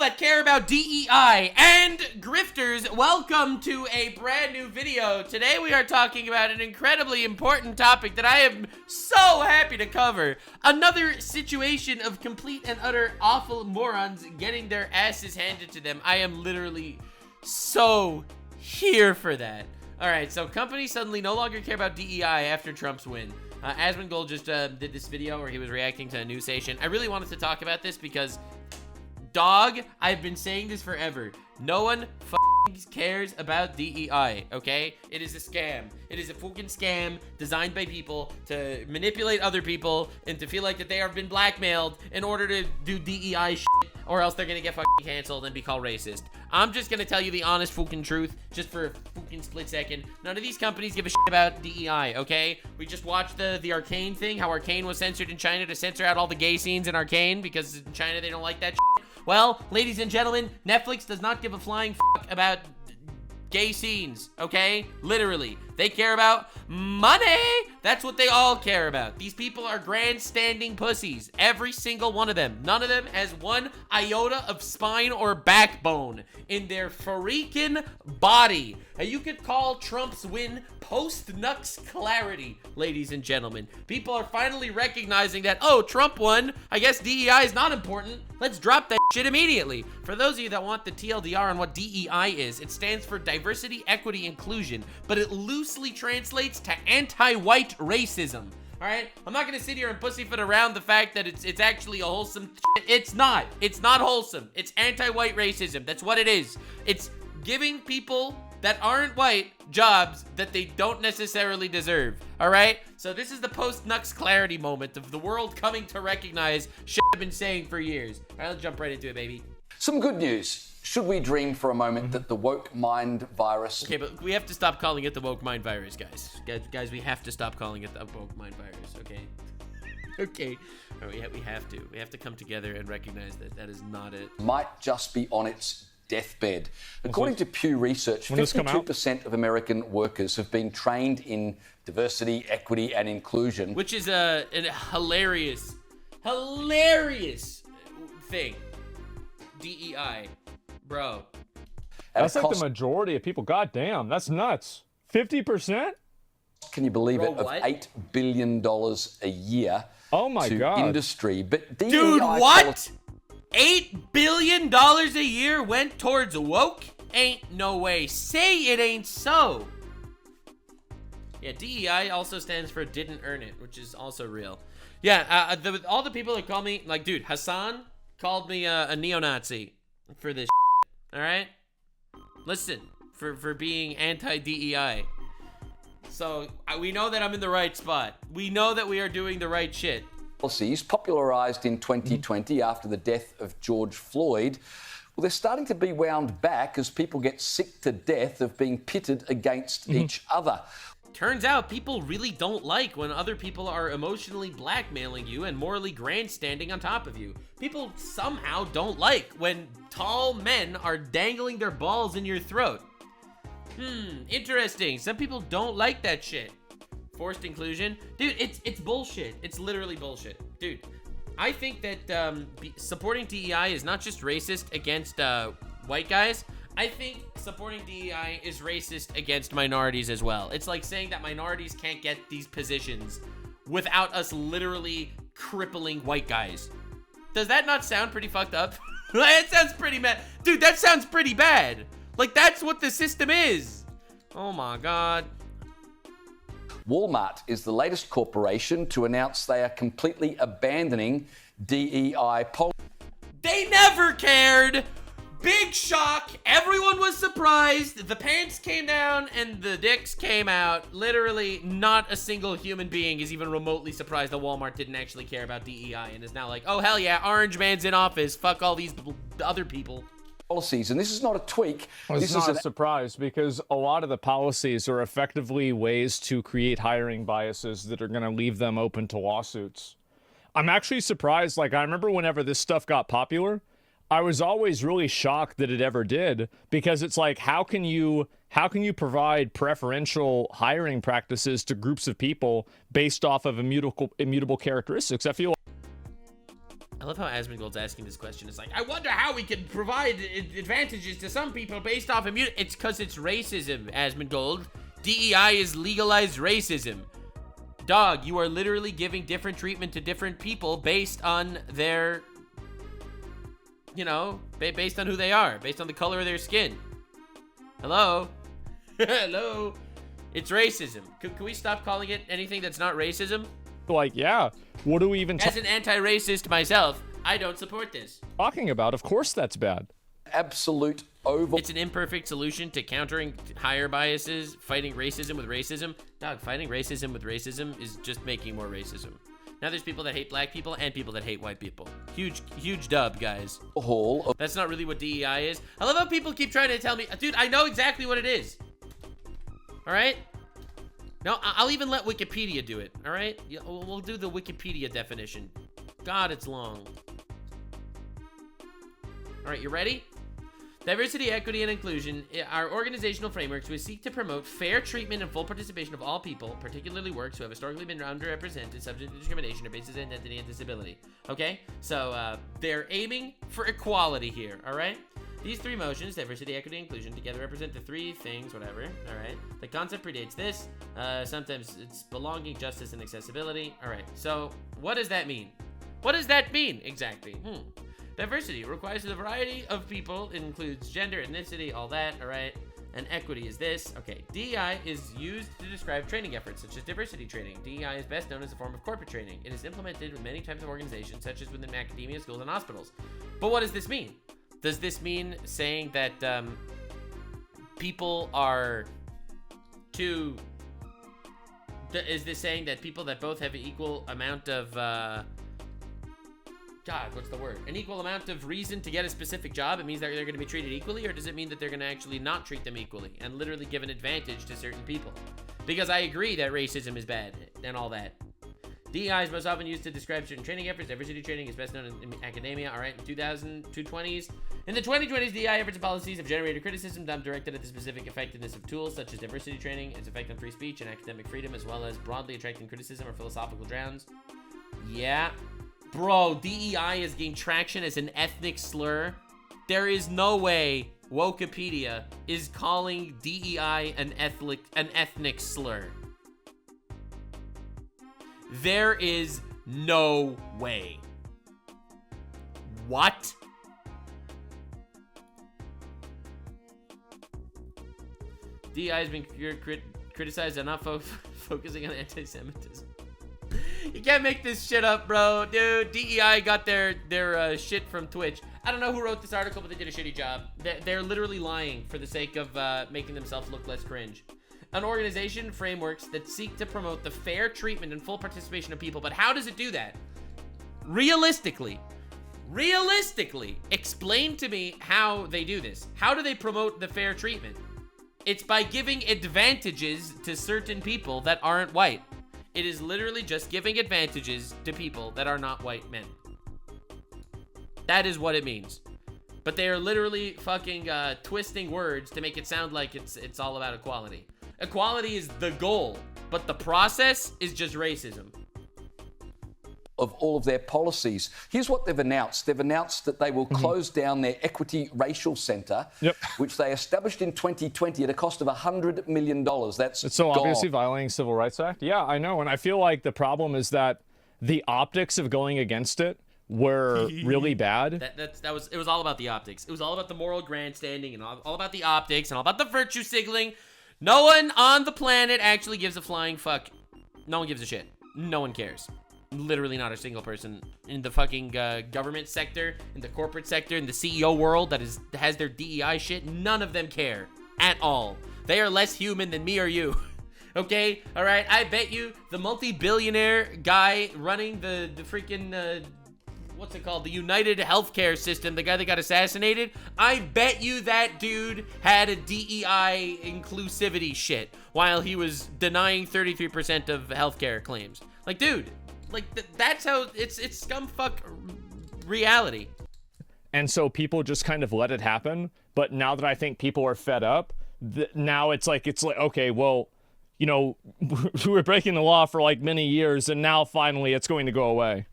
that care about DEI and grifters, welcome to a brand new video. Today we are talking about an incredibly important topic that I am so happy to cover. Another situation of complete and utter awful morons getting their asses handed to them. I am literally so here for that. Alright, so companies suddenly no longer care about DEI after Trump's win. Asmongold just did this video where he was reacting to a news station. I really wanted to talk about this because, dog, I've been saying this forever. No one cares about DEI, okay? It is a scam. It is a fucking scam designed by people to manipulate other people and to feel like that they have been blackmailed in order to do DEI shit, or else they're gonna get fucking canceled and be called racist. I'm just gonna tell you the honest fucking truth, just for a fucking split second. None of these companies give a shit about DEI, okay? We just watched the Arcane thing, how Arcane was censored in China to censor out all the gay scenes in Arcane because in China they don't like that shit. Well, ladies and gentlemen, Netflix does not give a flying fuck about gay scenes, okay? Literally. They care about money. That's what they all care about. These people are grandstanding pussies. Every single one of them. None of them has one iota of spine or backbone in their freaking body. And you could call Trump's win post-Nux clarity, ladies and gentlemen. People are finally recognizing that, oh, Trump won. I guess DEI is not important. Let's drop that shit immediately. For those of you that want the TLDR on what DEI is, it stands for diversity, equity, inclusion, but it loosely translates to anti-white racism. All right, I'm not gonna sit here and pussyfoot around the fact that it's actually a wholesome shit. It's not wholesome. It's anti-white racism. That's what it is. It's giving people that aren't white jobs that they don't necessarily deserve. All right, so this is the post-Nux clarity moment of the world coming to recognize shit I've been saying for years. All right, let's jump right into it, baby. Some good news. Should we dream for a moment that the woke mind virus... Okay, but we have to stop calling it the woke mind virus, guys. Guys, we have to stop calling it the woke mind virus, okay? Okay. All right, we have to. We have to come together and recognize that that is not it. Might just be on its deathbed. According to Pew Research, 52% of American workers have been trained in diversity, equity, and inclusion. Which is a hilarious thing. DEI. Bro. That's like the majority of people. God damn, that's nuts. 50%? Can you believe Bro, it? Of what? $8 billion a year Oh my to God. industry. But DEI dude, what? $8 billion a year went towards woke? Ain't no way. Say it ain't so. Yeah, DEI also stands for didn't earn it, which is also real. Yeah, all the people that call me, like, dude, Hassan called me a neo-Nazi for this all right? Listen, for being anti-DEI. So, we know that I'm in the right spot. We know that we are doing the right shit. Policies popularized in 2020 after the death of George Floyd, well, they're starting to be wound back as people get sick to death of being pitted against each other. Turns out people really don't like when other people are emotionally blackmailing you and morally grandstanding on top of you. People somehow don't like when tall men are dangling their balls in your throat. Interesting. Some people don't like that shit. Forced inclusion. Dude, it's bullshit. It's literally bullshit. Dude, I think that supporting DEI is not just racist against white guys. I think supporting DEI is racist against minorities as well. It's like saying that minorities can't get these positions without us literally crippling white guys. Does that not sound pretty fucked up? It sounds pretty bad. Dude, that sounds pretty bad. Like, that's what the system is. Oh my God. Walmart is the latest corporation to announce they are completely abandoning DEI policy. They never cared. Big shock. Everyone was surprised. The pants came down and the dicks came out. Literally, not a single human being is even remotely surprised that Walmart didn't actually care about DEI and is now like, oh, hell yeah, Orange Man's in office. Fuck all these other people. Policies, and this is not a tweak. Well, it's this not is a surprise because a lot of the policies are effectively ways to create hiring biases that are going to leave them open to lawsuits. I'm actually surprised. Like, I remember whenever this stuff got popular, I was always really shocked that it ever did, because it's like, how can you provide preferential hiring practices to groups of people based off of immutable characteristics? I feel I love how Asmongold's asking this question. It's like, I wonder how we can provide advantages to some people based off immunity. It's because it's racism, Asmongold. DEI is legalized racism. Dog, you are literally giving different treatment to different people based on their, you know, based on who they are, based on the color of their skin. Hello? Hello? It's racism. Can we stop calling it anything that's not racism? Like, yeah, what do we even As an anti-racist myself, I don't support this. talking about? Of course that's bad. Absolute over. It's an imperfect solution to countering higher biases, fighting racism with racism. Dog, fighting racism with racism is just making more racism. Now there's people that hate black people and people that hate white people. Huge dub, guys. That's not really what DEI is. I love how people keep trying to tell me, dude, I know exactly what it is. All right? No, I'll even let Wikipedia do it, all right? We'll do the Wikipedia definition. God, it's long. All right, you ready? Diversity, equity, and inclusion are organizational frameworks which seek to promote fair treatment and full participation of all people, particularly works who have historically been underrepresented, subject to discrimination or basis of identity and disability. Okay? So, they're aiming for equality here, all right? These three motions, diversity, equity, and inclusion, together represent the three things, whatever, all right? The concept predates this. Sometimes it's belonging, justice, and accessibility. All right, so what does that mean? What does that mean, exactly? Diversity requires the variety of people. It includes gender, ethnicity, all that, all right? And equity is this. Okay, DEI is used to describe training efforts, such as diversity training. DEI is best known as a form of corporate training. It is implemented with many types of organizations, such as within academia, schools, and hospitals. But what does this mean? Does this mean saying that people are to... Is this saying that people that both have an equal amount of... God, what's the word? An equal amount of reason to get a specific job? It means that they're going to be treated equally? Or does it mean that they're going to actually not treat them equally and literally give an advantage to certain people? Because I agree that racism is bad and all that. DEI is most often used to describe certain training efforts. Diversity training is best known in academia. All right, in 220s. In the 2020s, DEI efforts and policies have generated criticism directed at the specific effectiveness of tools such as diversity training, its effect on free speech and academic freedom, as well as broadly attracting criticism or philosophical grounds. Yeah. Bro, DEI has gained traction as an ethnic slur. There is no way Wikipedia is calling DEI an ethnic slur. There is no way. What? DEI has been criticized enough focusing on anti-Semitism. You can't make this shit up, bro. Dude, DEI got their shit from Twitch. I don't know who wrote this article, but they did a shitty job. They're literally lying for the sake of making themselves look less cringe. An organization frameworks that seek to promote the fair treatment and full participation of people. But how does it do that? Realistically, explain to me how they do this. How do they promote the fair treatment? It's by giving advantages to certain people that aren't white. It is literally just giving advantages to people that are not white men. That is what it means. But they are literally fucking twisting words to make it sound like it's all about equality. Equality is the goal, but the process is just racism. Of all of their policies. Here's what they've announced. They've announced that they will close down their Equity Racial Centre, which they established in 2020 at a cost of $100 million. It's so gone. obviously violating Civil Rights Act. Yeah, I know. And I feel like the problem is that the optics of going against it were really bad. It was all about the optics. It was all about the moral grandstanding and all about the optics and all about the virtue signaling. No one on the planet actually gives a flying fuck. No one gives a shit. No one cares. Literally not a single person in the fucking government sector, in the corporate sector, in the CEO world that has their DEI shit. None of them care at all. They are less human than me or you. Okay? All right? I bet you the multi-billionaire guy running the freaking, what's it called? The United Healthcare System, the guy that got assassinated. I bet you that dude had a DEI inclusivity shit while he was denying 33% of healthcare claims. Like, dude, like that's how it's scumfuck reality. And so people just kind of let it happen. But now that I think people are fed up, now it's like, okay, well, you know, we were breaking the law for like many years and now finally it's going to go away.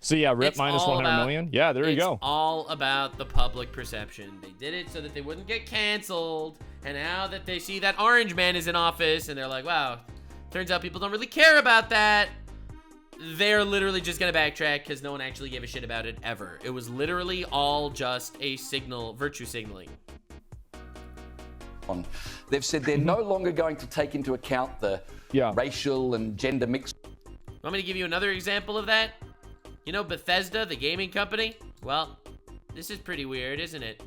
So yeah, rip It's minus all 100 about- million. Yeah, there you go. It's all about the public perception. They did it so that they wouldn't get canceled. And now that they see that Orange Man is in office and they're like, wow, turns out people don't really care about that. They're literally just going to backtrack because no one actually gave a shit about it ever. It was literally all just a signal, virtue signaling. They've said they're no longer going to take into account the racial and gender mix. Want me to give you another example of that? You know Bethesda, the gaming company? Well, this is pretty weird, isn't it?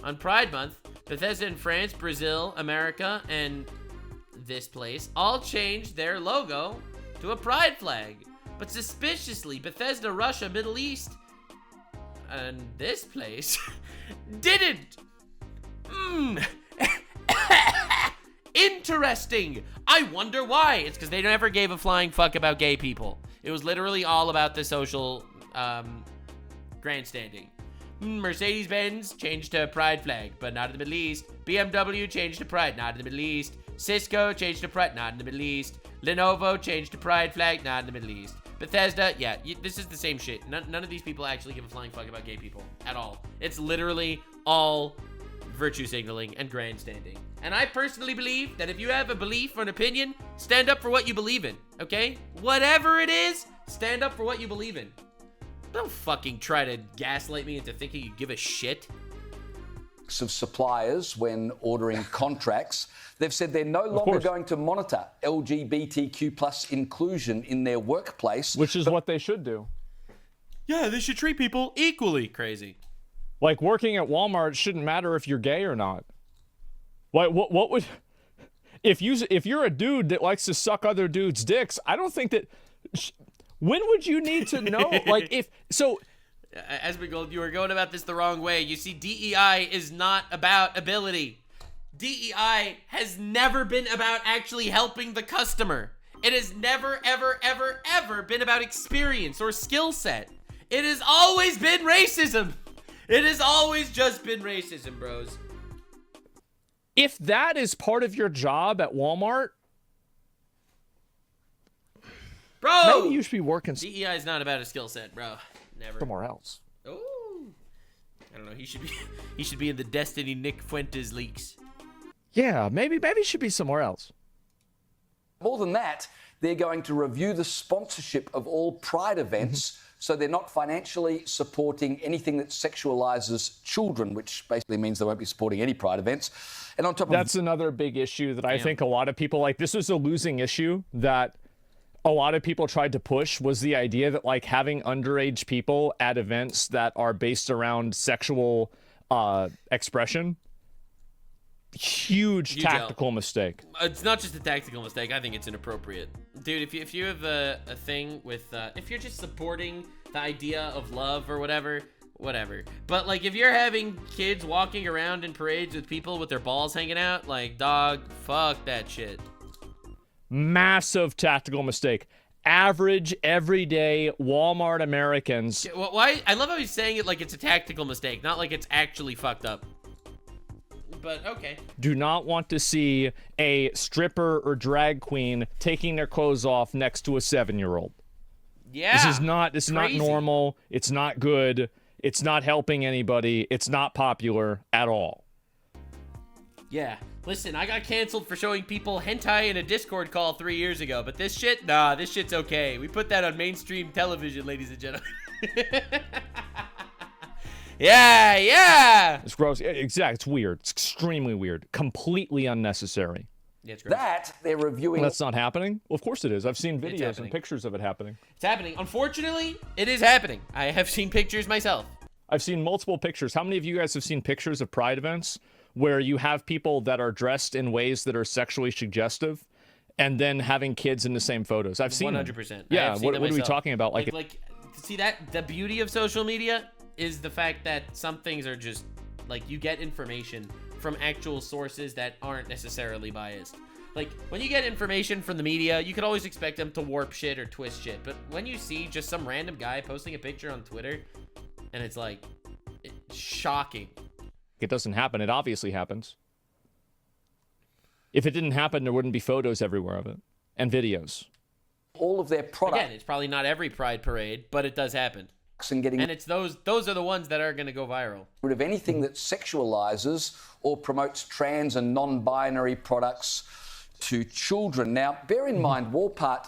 On Pride Month, Bethesda in France, Brazil, America, and this place all changed their logo to a pride flag. But suspiciously, Bethesda, Russia, Middle East, and this place didn't. Interesting. I wonder why. It's because they never gave a flying fuck about gay people. It was literally all about the social grandstanding. Mercedes-Benz changed to pride flag, but not in the Middle East. BMW changed to pride, not in the Middle East. Cisco changed to pride, not in the Middle East. Lenovo changed to pride flag, not in the Middle East. Bethesda, yeah, this is the same shit. None of these people actually give a flying fuck about gay people at all. It's literally all virtue signaling and grandstanding. And I personally believe that if you have a belief or an opinion, stand up for what you believe in, okay? Whatever it is, stand up for what you believe in. Don't fucking try to gaslight me into thinking you give a shit. Of suppliers when ordering contracts. They've said they're no longer going to monitor LGBTQ plus inclusion in their workplace. Which is what they should do. Yeah, they should treat people equally. Crazy. Like working at Walmart shouldn't matter if you're gay or not. Like what would if you're a dude that likes to suck other dudes' dicks, I don't think that when would you need to know? Like if so Esmergold, you were going about this the wrong way. You see, DEI is not about ability. DEI has never been about actually helping the customer. It has never, ever, ever, ever been about experience or skill set. It has always been racism. It has always just been racism, bros. If that is part of your job at Walmart, bro, maybe you should be working DEI is not about a skill set, bro. Never. Somewhere else. Oh, I don't know. He should be in the Destiny Nick Fuentes leaks. Yeah, maybe it should be somewhere else. More than that, they're going to review the sponsorship of all Pride events, so they're not financially supporting anything that sexualizes children, which basically means they won't be supporting any Pride events. And on top of that's another big issue that I think a lot of people like. This was a losing issue that a lot of people tried to push, was the idea that like having underage people at events that are based around sexual expression, huge tactical mistake. It's not just a tactical mistake. I think it's inappropriate, dude. If you have a thing with if you're just supporting the idea of love or whatever. But like if you're having kids walking around in parades with people with their balls hanging out, like, dog, fuck that shit. Massive tactical mistake. Average, everyday Walmart Americans. Why? I love how he's saying it like it's a tactical mistake, not like it's actually fucked up. But okay. Do not want to see a stripper or drag queen taking their clothes off next to a 7-year-old. Yeah. This is not normal. It's not good. It's not helping anybody. It's not popular at all. Yeah. Listen, I got canceled for showing people hentai in a Discord call 3 years ago, but this shit, nah, this shit's okay. We put that on mainstream television, ladies and gentlemen. Yeah. It's gross. Exactly. It's weird. It's extremely weird. Completely unnecessary. Yeah, it's gross. that, they're reviewing... That's not happening? Well, of course it is. I've seen videos and pictures of it happening. It's happening. Unfortunately, it is happening. I have seen pictures myself. I've seen multiple pictures. How many of you guys have seen pictures of Pride events where you have people that are dressed in ways that are sexually suggestive and then having kids in the same photos? I've seen 100%. Yeah, what are we talking about? Like, see that? The beauty of social media is the fact that some things are just, like, you get information from actual sources that aren't necessarily biased. Like, when you get information from the media, you could always expect them to warp shit or twist shit. But when you see just some random guy posting a picture on Twitter, and it's like, it's shocking. It doesn't happen. It obviously happens. If it didn't happen, there wouldn't be photos everywhere of it and videos. all of their products. Again, it's probably not every Pride Parade, but it does happen. And getting it's those are the ones that are going to go viral. Rid of anything that sexualizes or promotes trans and non-binary products to children. Now, bear in mind, Walmart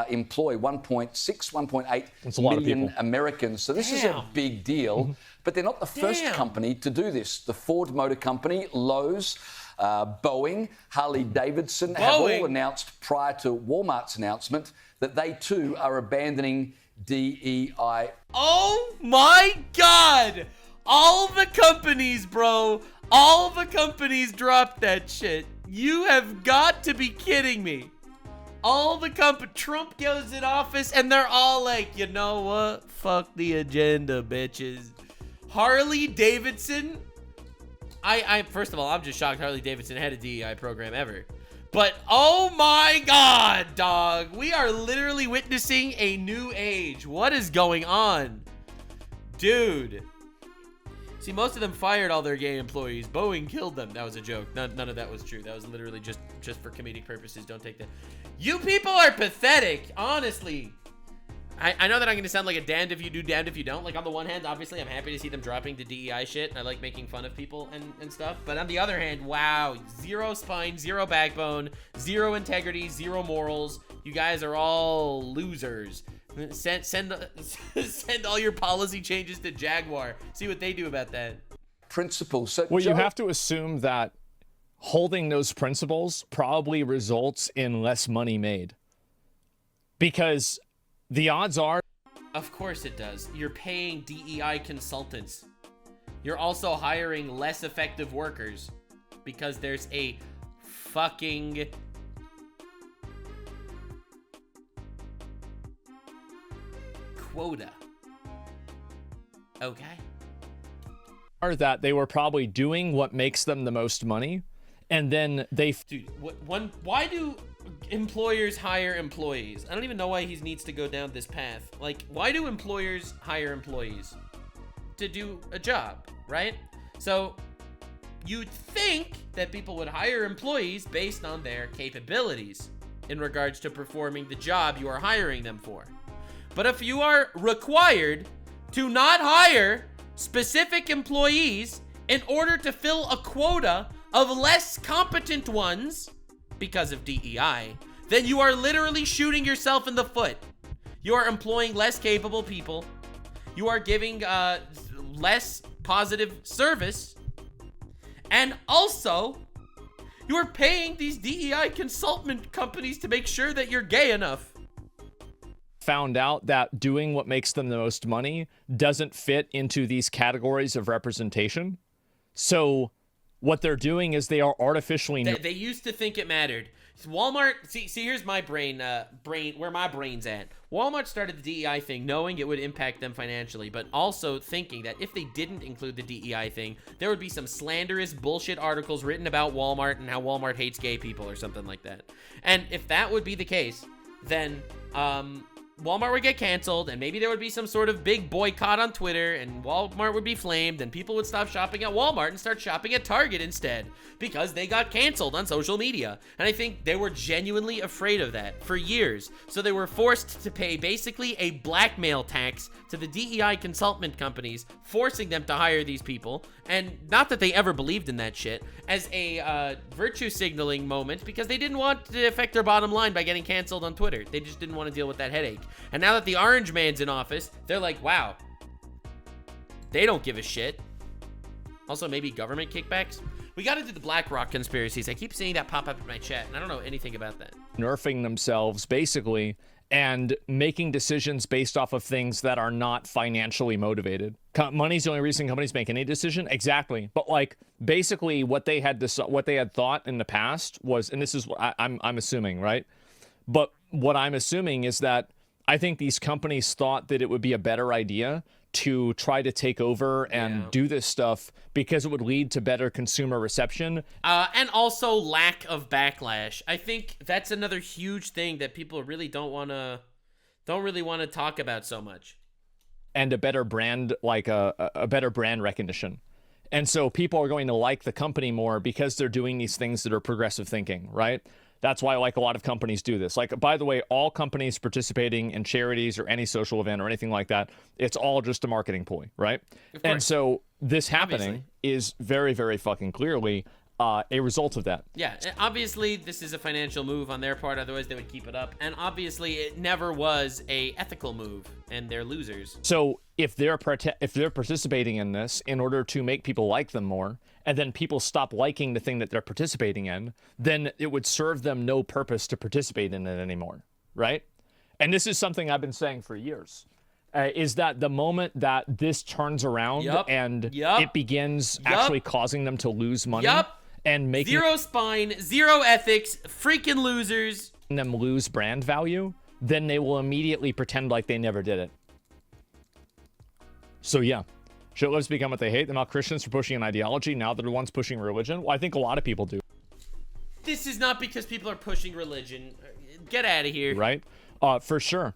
employ 1.8 million Americans. So this is a big deal. But they're not the first company to do this. The Ford Motor Company, Lowe's, Boeing, Harley Davidson have all announced prior to Walmart's announcement that they too are abandoning DEI. Oh my God! All the companies, bro. All the companies dropped that shit. You have got to be kidding me. All the Trump goes in office and they're all like, you know what? Fuck the agenda, bitches. Harley Davidson. I first of all, I'm just shocked Harley Davidson had a DEI program ever. But oh my God, dog. We are literally witnessing a new age. What is going on? Dude. See, most of them fired all their gay employees. Boeing killed them. That was a joke. None of that was true. That was literally just for comedic purposes. Don't take that. You people are pathetic, honestly. I know that I'm going to sound like a damned if you do, damned if you don't. Like, on the one hand, obviously, I'm happy to see them dropping the DEI shit. I like making fun of people and stuff. But on the other hand, wow. Zero spine, zero backbone, zero integrity, zero morals. You guys are all losers. Send all your policy changes to Jaguar. See what they do about that. Principles. So well, you have to assume that holding those principles probably results in less money made. Because the odds are... Of course it does. You're paying DEI consultants. You're also hiring less effective workers because there's a fucking... quota. Okay. That they were probably doing what makes them the most money, and then they... Dude, why do employers hire employees? I don't even know why he needs to go down this path. Like, why do employers hire employees? To do a job, right? So you'd think that people would hire employees based on their capabilities in regards to performing the job you are hiring them for. But if you are required to not hire specific employees in order to fill a quota of less competent ones because of DEI, then you are literally shooting yourself in the foot. You are employing less capable people. You are giving less positive service. And also, you are paying these DEI consultant companies to make sure that you're gay enough. Found out that doing what makes them the most money doesn't fit into these categories of representation. So what they're doing is they are artificially... They used to think it mattered. Walmart, see, here's my brain, where my brain's at. Walmart started the DEI thing knowing it would impact them financially, but also thinking that if they didn't include the DEI thing, there would be some slanderous bullshit articles written about Walmart and how Walmart hates gay people or something like that. And if that would be the case, then, Walmart would get canceled, and maybe there would be some sort of big boycott on Twitter, and Walmart would be flamed, and people would stop shopping at Walmart and start shopping at Target instead because they got canceled on social media. And I think they were genuinely afraid of that for years. So they were forced to pay basically a blackmail tax to the DEI consultant companies, forcing them to hire these people. And not that they ever believed in that shit, as a virtue signaling moment, because they didn't want to affect their bottom line by getting canceled on Twitter. They just didn't want to deal with that headache. And now that the orange man's in office, they're like, wow, they don't give a shit. Also, maybe government kickbacks. We got to do the BlackRock conspiracies. I keep seeing that pop up in my chat, and I don't know anything about that. Nerfing themselves, basically, and making decisions based off of things that are not financially motivated. Money's the only reason companies make any decision. Exactly. But like, basically what they had thought in the past was, and this is what I'm assuming, right? But what I'm assuming is that I think these companies thought that it would be a better idea to try to take over and do this stuff because it would lead to better consumer reception. And also lack of backlash. I think that's another huge thing that people really don't really want to talk about so much. And a better brand, like a better brand recognition. And so people are going to like the company more because they're doing these things that are progressive thinking, right? That's why like a lot of companies do this. Like, by the way, all companies participating in charities or any social event or anything like that, it's all just a marketing ploy, right? And so this happening is very, very fucking clearly a result of that. Yeah, obviously this is a financial move on their part, otherwise they would keep it up. And obviously it never was a ethical move, and they're losers. So if they're participating in this in order to make people like them more, and then people stop liking the thing that they're participating in, then it would serve them no purpose to participate in it anymore, right? And this is something I've been saying for years. Is that the moment that this turns around and it begins actually causing them to lose money and making zero spine, zero ethics, freaking losers, them lose brand value, then they will immediately pretend like they never did it. So yeah, shitlords become what they hate. They're not Christians for pushing an ideology. Now they're the ones pushing religion. Well, I think a lot of people do. This is not because people are pushing religion. Get out of here. Right? For sure.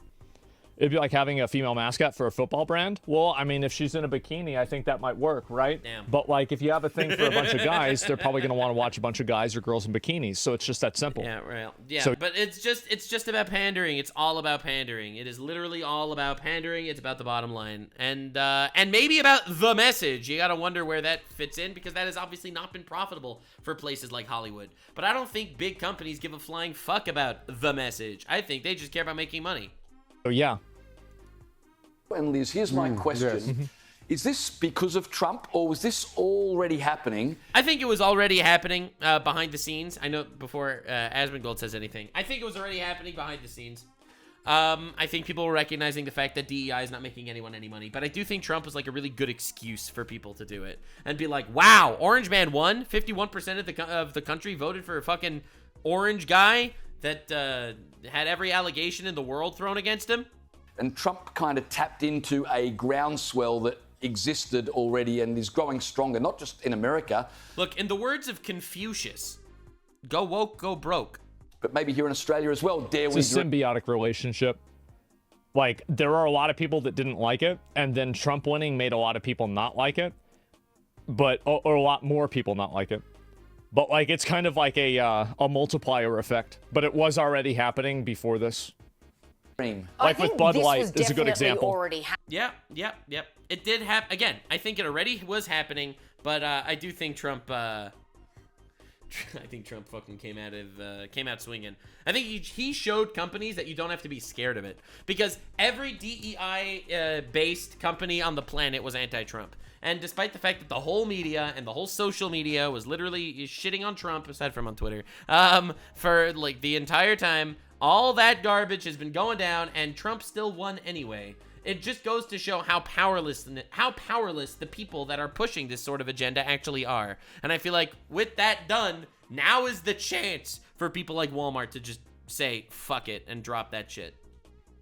It'd be like having a female mascot for a football brand. Well, I mean, if she's in a bikini, I think that might work, right? Damn. But like, if you have a thing for a bunch of guys, they're probably going to want to watch a bunch of guys or girls in bikinis. So it's just that simple. Yeah, right. Yeah, So, but it's just about pandering. It's all about pandering. It is literally all about pandering. It's about the bottom line, and maybe about the message. You gotta wonder where that fits in, because that has obviously not been profitable for places like Hollywood. But I don't think big companies give a flying fuck about the message. I think they just care about making money. so yeah. And Liz, here's my question. Is this because of Trump, or was this already happening? I think it was already happening behind the scenes. I know before Asmongold says anything. I think it was already happening behind the scenes. I think people were recognizing the fact that DEI is not making anyone any money. But I do think Trump was like a really good excuse for people to do it. And be like, wow, Orange Man won. 51% of the country voted for a fucking orange guy that had every allegation in the world thrown against him. And Trump kind of tapped into a groundswell that existed already and is growing stronger, not just in America. Look, in the words of Confucius, go woke, go broke. But maybe here in Australia as well, dare we... It's a symbiotic relationship. Like, there are a lot of people that didn't like it, and then Trump winning made a lot of people not like it, but or a lot more people not like it. But like, it's kind of like a multiplier effect. But it was already happening before this. Like with Bud Light is a good example. Yep. It did happen. Again, I think it already was happening, but I do think Trump... I think Trump fucking came out swinging. I think he showed companies that you don't have to be scared of it, because every DEI based company on the planet was anti-Trump. And despite the fact that the whole media and the whole social media was literally shitting on Trump, aside from on Twitter, for like the entire time, all that garbage has been going down, and Trump still won anyway. It just goes to show how powerless the people that are pushing this sort of agenda actually are. And I feel like with that done, now is the chance for people like Walmart to just say, fuck it, and drop that shit.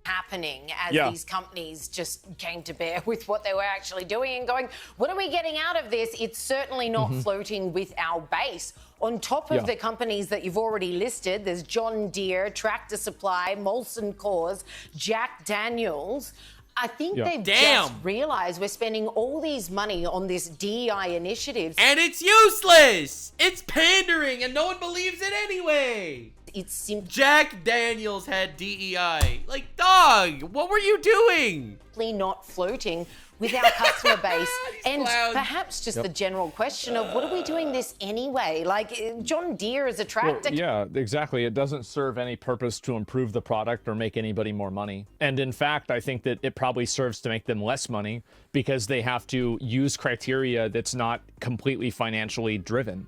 Happening as these companies just came to bear with what they were actually doing and going, what are we getting out of this? It's certainly not floating with our base. On top of the companies that you've already listed, there's John Deere, Tractor Supply, Molson Coors, Jack Daniels. I think they've just realized we're spending all these money on this DEI initiative. And it's useless! It's pandering and no one believes it anyway! It's simply Jack Daniels had DEI. Like, dog, what were you doing? Not floating with our customer base. And clowns. Perhaps just the general question of what are we doing this anyway? Like, John Deere is a tractor. Well, yeah, exactly. It doesn't serve any purpose to improve the product or make anybody more money. And in fact, I think that it probably serves to make them less money, because they have to use criteria that's not completely financially driven.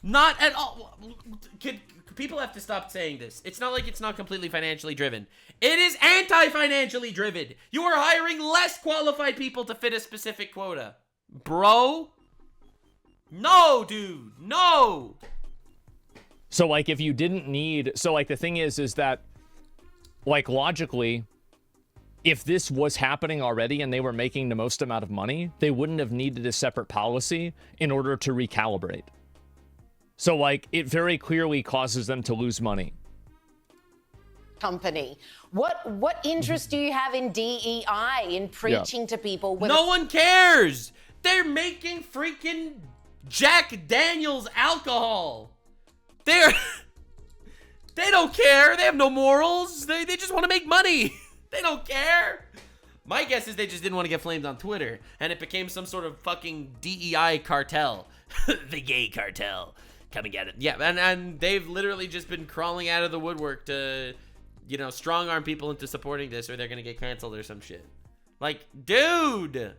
Not at all. People have to stop saying this. It's not like it's not completely financially driven. It is anti-financially driven. You are hiring less qualified people to fit a specific quota. Bro? No, dude. No. So, like, if you didn't need... So, like, the thing is that, like, logically, if this was happening already and they were making the most amount of money, they wouldn't have needed a separate policy in order to recalibrate. So, like, it very clearly causes them to lose money. Company. What interest do you have in DEI, in preaching to people? No one cares. They're making freaking Jack Daniels alcohol. They don't care. They have no morals. They just want to make money. They don't care. My guess is they just didn't want to get flamed on Twitter, and it became some sort of fucking DEI cartel. The gay cartel coming at it. Yeah, and they've literally just been crawling out of the woodwork to, you know, strong arm people into supporting this, or they're gonna get canceled or some shit. Like, dude.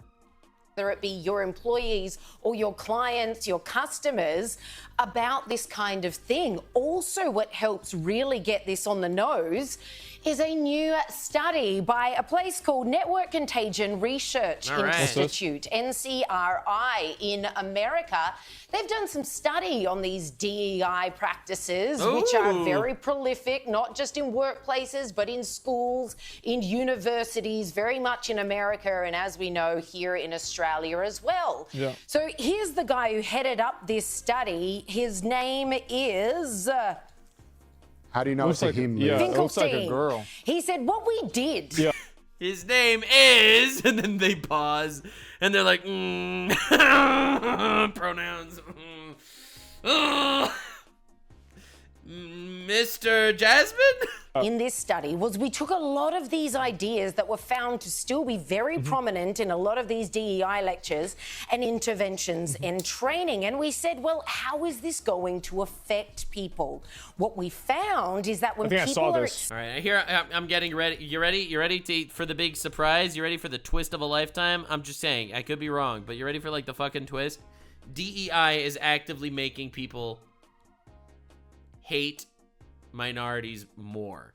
Whether it be your employees or your clients, your customers, about this kind of thing. Also, what helps really get this on the nose is a new study by a place called Network Contagion Research Institute, NCRI, in America. They've done some study on these DEI practices, which are very prolific, not just in workplaces, but in schools, in universities, very much in America, and as we know, here in Australia as well. Yeah. So here's the guy who headed up this study. His name is... How do you know it's like him? Yeah, it looks like a girl. He said, what we did... Yeah. His name is... And then they pause, and they're like, pronouns. Mr. Jasmine? In this study was we took a lot of these ideas that were found to still be very prominent in a lot of these DEI lectures and interventions and training, and we said, well, how is this going to affect people? What we found is that when people are... All right, here I'm getting ready. You ready? You ready for the big surprise? You ready for the twist of a lifetime? I'm just saying, I could be wrong, but you ready for like the fucking twist? DEI is actively making people hate minorities more,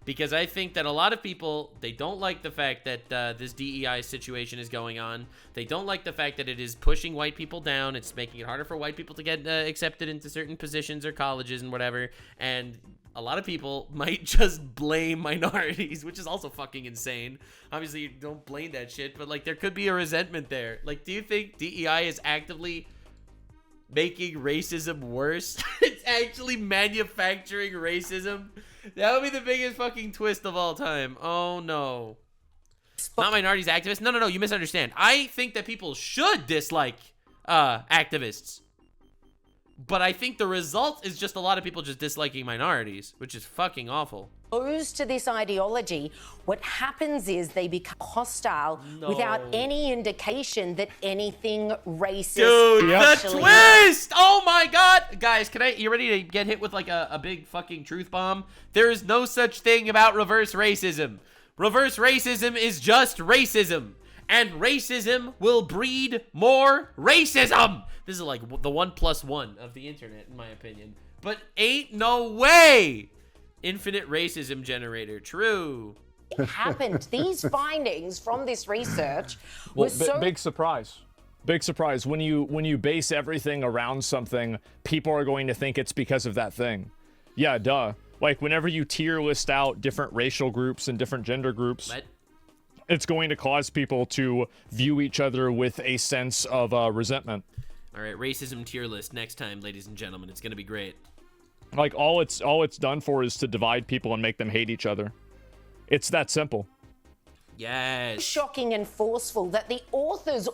because I think that a lot of people, they don't like the fact that this DEI situation is going on. They don't like the fact that it is pushing white people down. It's making it harder for white people to get accepted into certain positions or colleges and whatever, and a lot of people might just blame minorities, which is also fucking insane. Obviously, you don't blame that shit, but like there could be a resentment there. Like, do you think DEI is actively making racism worse? It's actually manufacturing racism. That would be the biggest fucking twist of all time. Oh no. Not minorities, activists. No, you misunderstand. I think that people should dislike activists, but I think the result is just a lot of people just disliking minorities, which is fucking awful. To this ideology, what happens is they become hostile without any indication that anything racist. Dude, the twist! Oh my god! Guys, you ready to get hit with like a big fucking truth bomb? There is no such thing about reverse racism. Reverse racism is just racism. And racism will breed more racism. This is like the 1+1 of the internet, in my opinion. But ain't no way. Infinite racism generator. True. It happened. These findings from this research were big surprise. Big surprise. When you base everything around something, people are going to think it's because of that thing. Yeah, duh. Like whenever you tier list out different racial groups and different gender groups, it's going to cause people to view each other with a sense of resentment. All right, racism tier list next time, ladies and gentlemen. It's going to be great. Like all it's done for is to divide people and make them hate each other. It's that simple. Yes. Shocking and forceful that the authors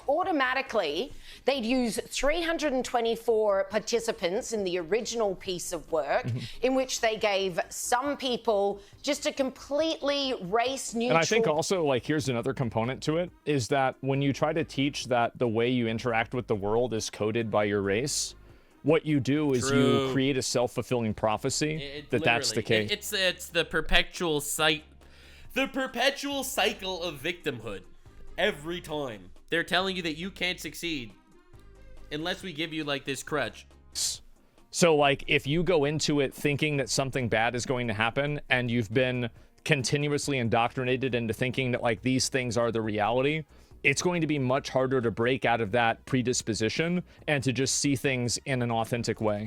automatically, they'd use 324 participants in the original piece of work, in which they gave some people just a completely race neutral. And I think also, like, here's another component to it, is that when you try to teach that the way you interact with the world is coded by your race, what you do is you create a self-fulfilling prophecy that's the case. It's the perpetual cycle of victimhood. Every time they're telling you that you can't succeed unless we give you like this crutch. So like if you go into it thinking that something bad is going to happen and you've been continuously indoctrinated into thinking that like these things are the reality, it's going to be much harder to break out of that predisposition and to just see things in an authentic way.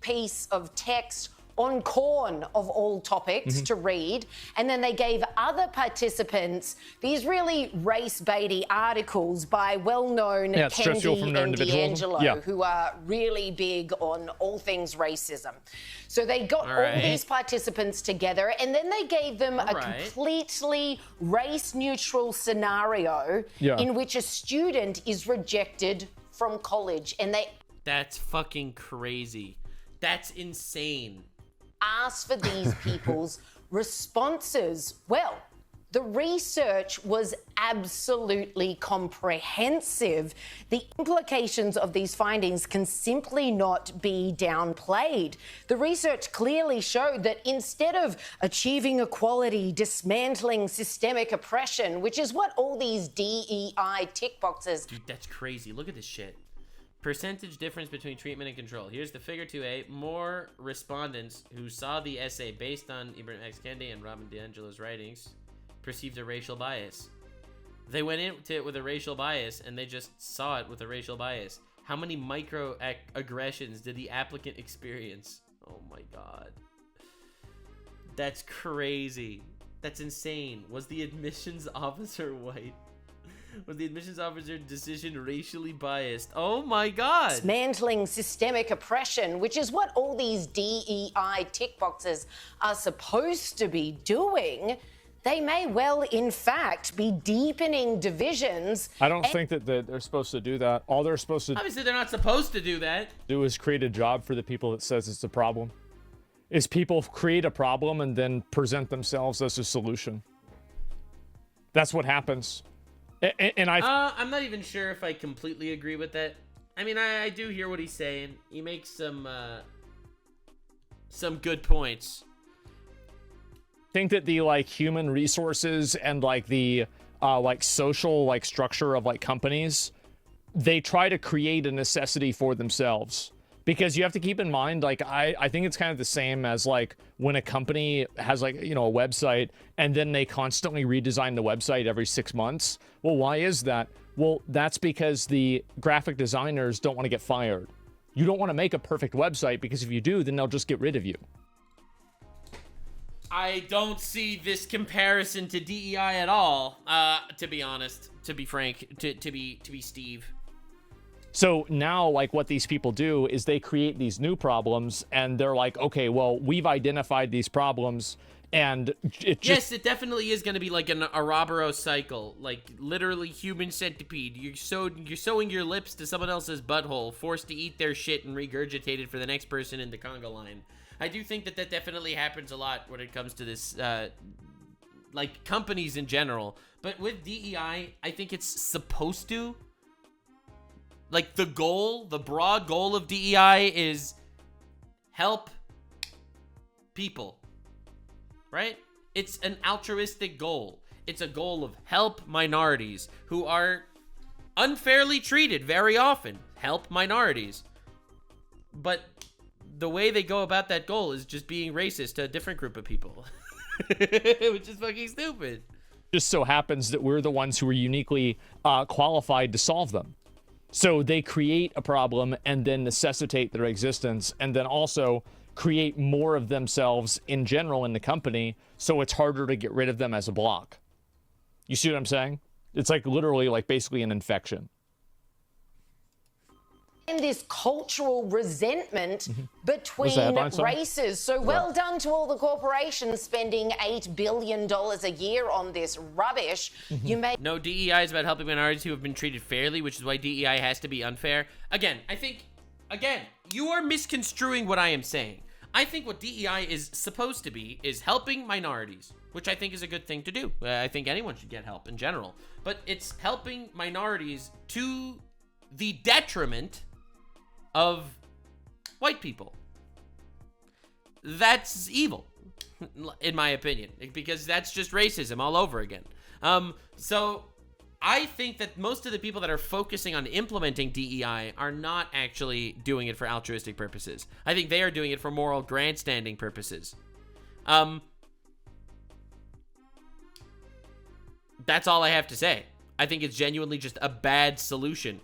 Piece of text on corn of all topics to read, and then they gave other participants these really race-baity articles by well-known Kendi and D'Angelo, who are really big on all things racism. So they got all these participants together, and then they gave them a completely race-neutral scenario in which a student is rejected from college, and they That's fucking crazy. That's insane. Ask for these people's responses. Well, the research was absolutely comprehensive. The implications of these findings can simply not be downplayed. The research clearly showed that instead of achieving equality, dismantling systemic oppression, which is what all these DEI tick boxes... Dude, that's crazy. Look at this shit. Percentage difference between treatment and control. Here's the figure 2A. More respondents who saw the essay based on Ibrahim X. Kendi and Robin DiAngelo's writings perceived a racial bias. They went into it with a racial bias, and they just saw it with a racial bias. How many microaggressions did the applicant experience? Oh my god. That's crazy. That's insane. Was the admissions officer white? Was the admissions officer decision racially biased? Oh my god. Dismantling systemic oppression, which is what all these DEI tick boxes are supposed to be doing. They may well, in fact, be deepening divisions. I don't think that they're supposed to do that. All they're supposed to Obviously, they're not supposed to do that. do is create a job for the people that says it's a problem. Is people create a problem and then present themselves as a solution. That's what happens. And I'm not even sure if I completely agree with that. I mean, I do hear what he's saying. He makes some good points. think that the like human resources and like the like social like structure of like companies, they try to create a necessity for themselves. Because you have to keep in mind, like, I think it's kind of the same as, like, when a company has, like, you know, a website, and then they constantly redesign the website every 6 months. Well, why is that? Well, that's because the graphic designers don't want to get fired. You don't want to make a perfect website, because if you do, then they'll just get rid of you. I don't see this comparison to DEI at all, to be honest, to be frank, to be Steve. So now, like, what these people do is they create these new problems, and they're like, okay, well, we've identified these problems, and it just... Yes, it definitely is going to be like an Ouroboros cycle, like literally human centipede. You're sewing your lips to someone else's butthole, forced to eat their shit and regurgitate it for the next person in the conga line. I do think that definitely happens a lot when it comes to this, like, companies in general. But with DEI, I think it's supposed to... Like, the goal, the broad goal of DEI is help people, right? It's an altruistic goal. It's a goal of help minorities who are unfairly treated very often. Help minorities. But the way they go about that goal is just being racist to a different group of people, which is fucking stupid. Just so happens that we're the ones who are uniquely qualified to solve them. So they create a problem and then necessitate their existence, and then also create more of themselves in general in the company, so it's harder to get rid of them as a block. You see what I'm saying? It's like literally like basically an infection. And this cultural resentment between races. So well done to all the corporations spending $8 billion a year on this rubbish. You may... No, DEI is about helping minorities who have been treated fairly, which is why DEI has to be unfair. Again, I think, you are misconstruing what I am saying. I think what DEI is supposed to be is helping minorities, which I think is a good thing to do. I think anyone should get help in general. But it's helping minorities to the detriment of white people. That's evil, in my opinion, because that's just racism all over again. So I think that most of the people that are focusing on implementing DEI are not actually doing it for altruistic purposes. I think they are doing it for moral grandstanding purposes. That's all I have to say. I think it's genuinely just a bad solution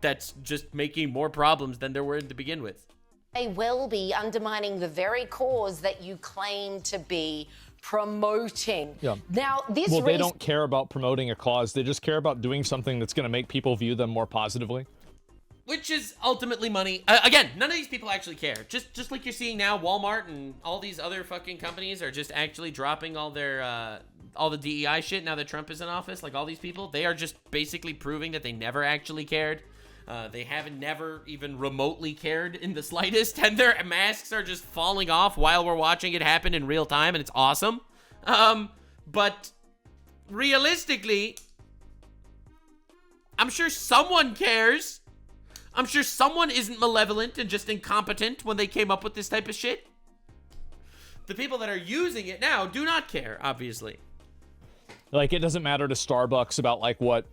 that's just making more problems than there were to begin with. May well be undermining the very cause that you claim to be promoting. Yeah. Now, this they don't care about promoting a cause. They just care about doing something that's going to make people view them more positively. Which is ultimately money. Again, none of these people actually care. Just like you're seeing now, Walmart and all these other fucking companies are just actually dropping all their all the DEI shit now that Trump is in office. Like all these people, they are just basically proving that they never actually cared. They haven't never even remotely cared in the slightest, and their masks are just falling off while we're watching it happen in real time, and it's awesome. But realistically, I'm sure someone cares. I'm sure someone isn't malevolent and just incompetent when they came up with this type of shit. The people that are using it now do not care, obviously. Like, it doesn't matter to Starbucks about, like, what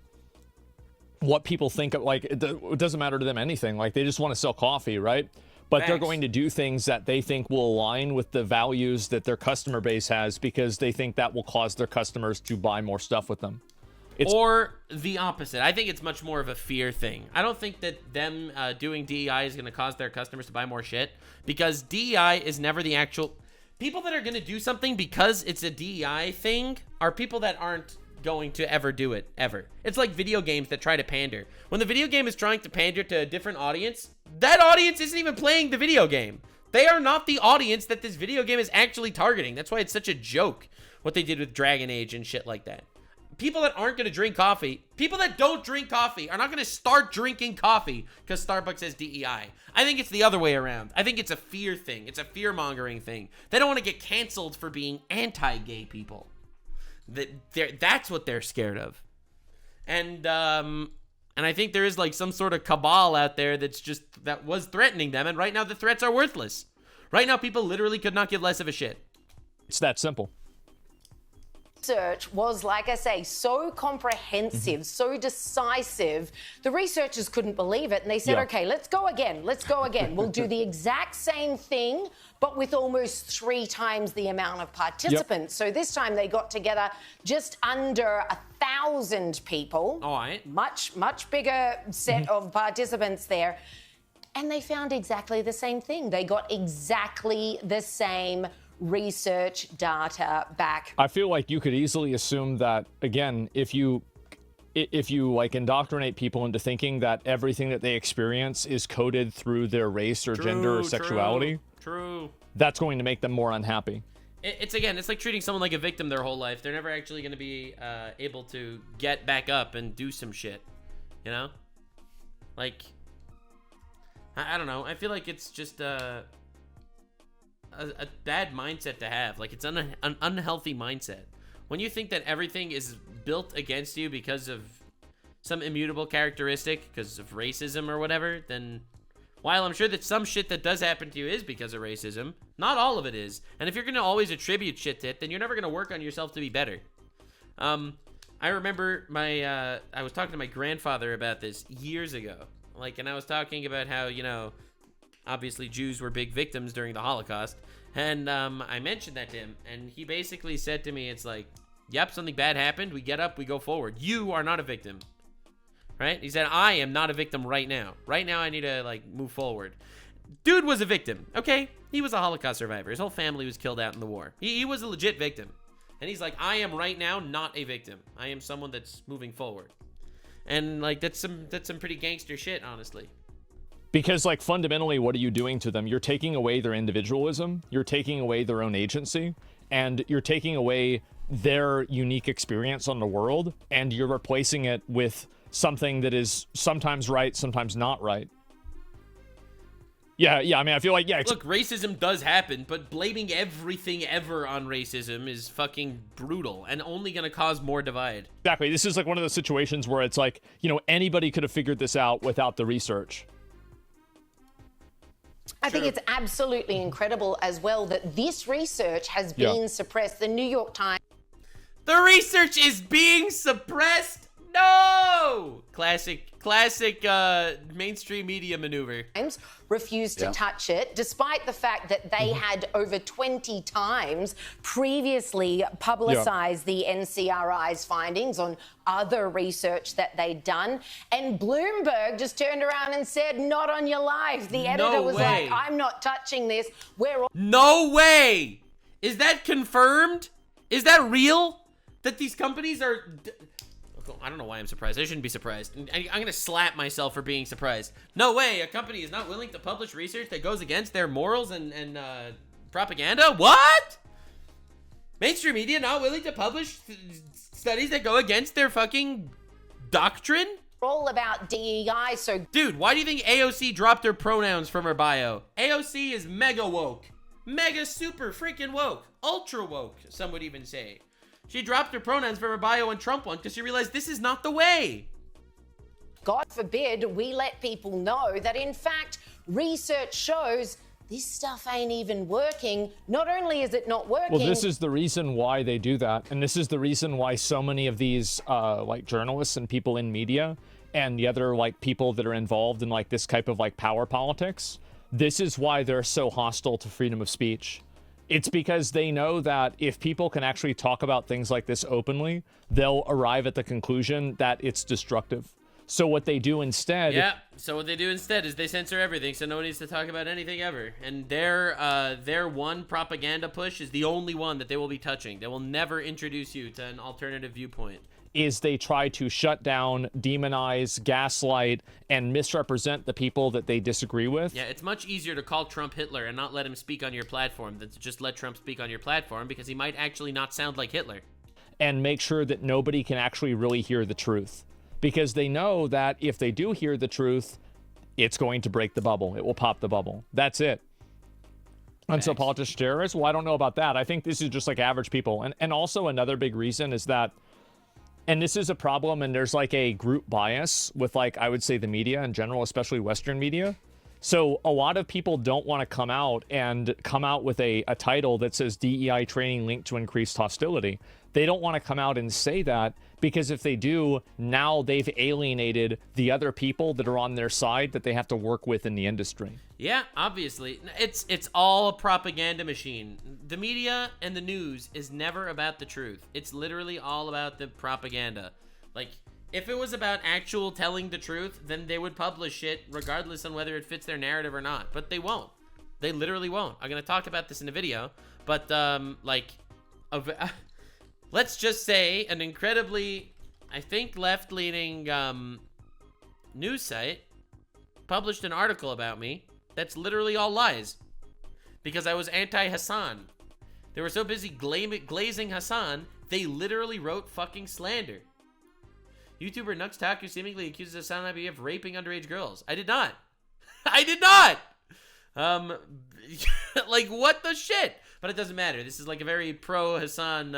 people think of, like, it doesn't matter to them anything. Like, they just want to sell coffee, right? But Thanks. They're going to do things that they think will align with the values that their customer base has because they think that will cause their customers to buy more stuff with them. Or the opposite. I think it's much more of a fear thing. I don't think that them doing DEI is going to cause their customers to buy more shit, because DEI is never the actual... People that are going to do something because it's a DEI thing are people that aren't going to ever do it, ever. It's like video games that try to pander. When the video game is trying to pander to a different audience, that audience isn't even playing the video game. They are not the audience that this video game is actually targeting. That's why it's such a joke, what they did with Dragon Age and shit like that. People that aren't going to drink coffee, people that don't drink coffee are not going to start drinking coffee because Starbucks has DEI. I think it's the other way around. I think it's a fear thing. It's a fear-mongering thing. They don't want to get canceled for being anti-gay people. That's what they're scared of. And I think there is like some sort of cabal out there that was threatening them, and right now the threats are worthless. Right now people literally could not give less of a shit. It's that simple. Research was, like I say, so comprehensive, so decisive. The researchers couldn't believe it, and they said, okay, let's go again. We'll do the exact same thing, but with almost 3 times the amount of participants. So this time they got together just under 1,000 people. All right. Much bigger set of participants there. And they found exactly the same thing. They got exactly the same research data back. I feel like you could easily assume that, again, if you like indoctrinate people into thinking that everything that they experience is coded through their race or gender or sexuality, True. That's going to make them more unhappy. It's like treating someone like a victim their whole life. They're never actually going to be able to get back up and do some shit, you know? Like, I don't know. I feel like it's just a bad mindset to have. Like, it's an unhealthy mindset. When you think that everything is built against you because of some immutable characteristic, because of racism or whatever, then while I'm sure that some shit that does happen to you is because of racism, not all of it is. And if you're going to always attribute shit to it, then you're never going to work on yourself to be better. I remember I was talking to my grandfather about this years ago. Like, and I was talking about how, you know, obviously Jews were big victims during the Holocaust. And I mentioned that to him, and he basically said to me, it's like, yep, something bad happened. We get up, we go forward. You are not a victim. Right? He said, I am not a victim right now. Right now, I need to, like, move forward. Dude was a victim, okay? He was a Holocaust survivor. His whole family was killed out in the war. He was a legit victim. And he's like, I am right now not a victim. I am someone that's moving forward. And, like, that's some pretty gangster shit, honestly. Because, like, fundamentally, what are you doing to them? You're taking away their individualism, you're taking away their own agency, and you're taking away their unique experience on the world, and you're replacing it with something that is sometimes right, sometimes not right. Yeah, I mean, I feel like, Look, racism does happen, but blaming everything ever on racism is fucking brutal and only gonna cause more divide. Exactly. This is like one of those situations where it's like, you know, anybody could have figured this out without the research. I think it's absolutely incredible as well that this research has been suppressed. The New York Times. The research is being suppressed? No! Classic mainstream media maneuver. Refused to touch it, despite the fact that they had over 20 times previously publicized the NCRI's findings on other research that they'd done. And Bloomberg just turned around and said, not on your life. The editor was like, I'm not touching this. No way! Is that confirmed? Is that real? That these companies are... I don't know why I'm surprised. I shouldn't be surprised. I'm going to slap myself for being surprised. No way. A company is not willing to publish research that goes against their morals and propaganda? What? Mainstream media not willing to publish studies that go against their fucking doctrine? all about DEI, so... Dude, why do you think AOC dropped her pronouns from her bio? AOC is mega woke. Mega super freaking woke. Ultra woke, some would even say. She dropped her pronouns from her bio on Trump one because she realized this is not the way. God forbid we let people know that, in fact, research shows this stuff ain't even working. Not only is it not working... Well, this is the reason why they do that. And this is the reason why so many of these, like, journalists and people in media and the other, like, people that are involved in, like, this type of, like, power politics, this is why they're so hostile to freedom of speech. It's because they know that if people can actually talk about things like this openly, they'll arrive at the conclusion that it's destructive. So what they do instead... Yeah, so what they do instead is they censor everything, so no one needs to talk about anything ever. And their one propaganda push is the only one that they will be touching. They will never introduce you to an alternative viewpoint. Is they try to shut down, demonize, gaslight, and misrepresent the people that they disagree with. Yeah, it's much easier to call Trump Hitler and not let him speak on your platform than to just let Trump speak on your platform, because he might actually not sound like Hitler. And make sure that nobody can actually really hear the truth. Because they know that if they do hear the truth, it's going to break the bubble. It will pop the bubble. That's it. And so politicians, terrorists, well, I don't know about that. I think this is just like average people. And also another big reason is that, and this is a problem, and there's like a group bias with, like, I would say the media in general, especially Western media. So a lot of people don't want to come out with a title that says DEI training linked to increased hostility. They don't want to come out and say that, because if they do, now they've alienated the other people that are on their side that they have to work with in the industry. Yeah, obviously. It's all a propaganda machine. The media and the news is never about the truth. It's literally all about the propaganda. Like, if it was about actual telling the truth, then they would publish it regardless on whether it fits their narrative or not. But they won't. They literally won't. I'm going to talk about this in a video. But, let's just say an incredibly, I think, left-leaning news site published an article about me that's literally all lies. Because I was anti-Hassan. They were so busy glazing Hassan, they literally wrote fucking slander. YouTuber Taku seemingly accuses Hassan Abiy of raping underage girls. I did not. I did not! Like, what the shit? But it doesn't matter. This is like a very pro-Hassan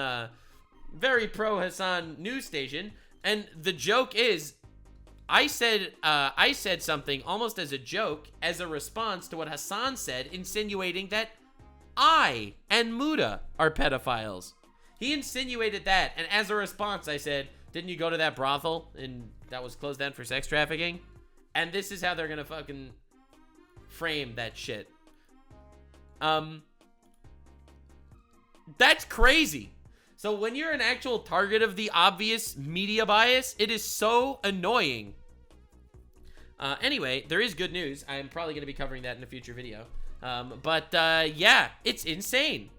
news station. And the joke is, I said something almost as a joke, as a response to what Hassan said, insinuating that I and Muda are pedophiles. He insinuated that, and as a response, I said, didn't you go to that brothel and that was closed down for sex trafficking? And this is how they're gonna fucking frame that shit. That's crazy. So when you're an actual target of the obvious media bias, it is so annoying. Anyway, there is good news. I'm probably going to be covering that in a future video. Yeah, it's insane.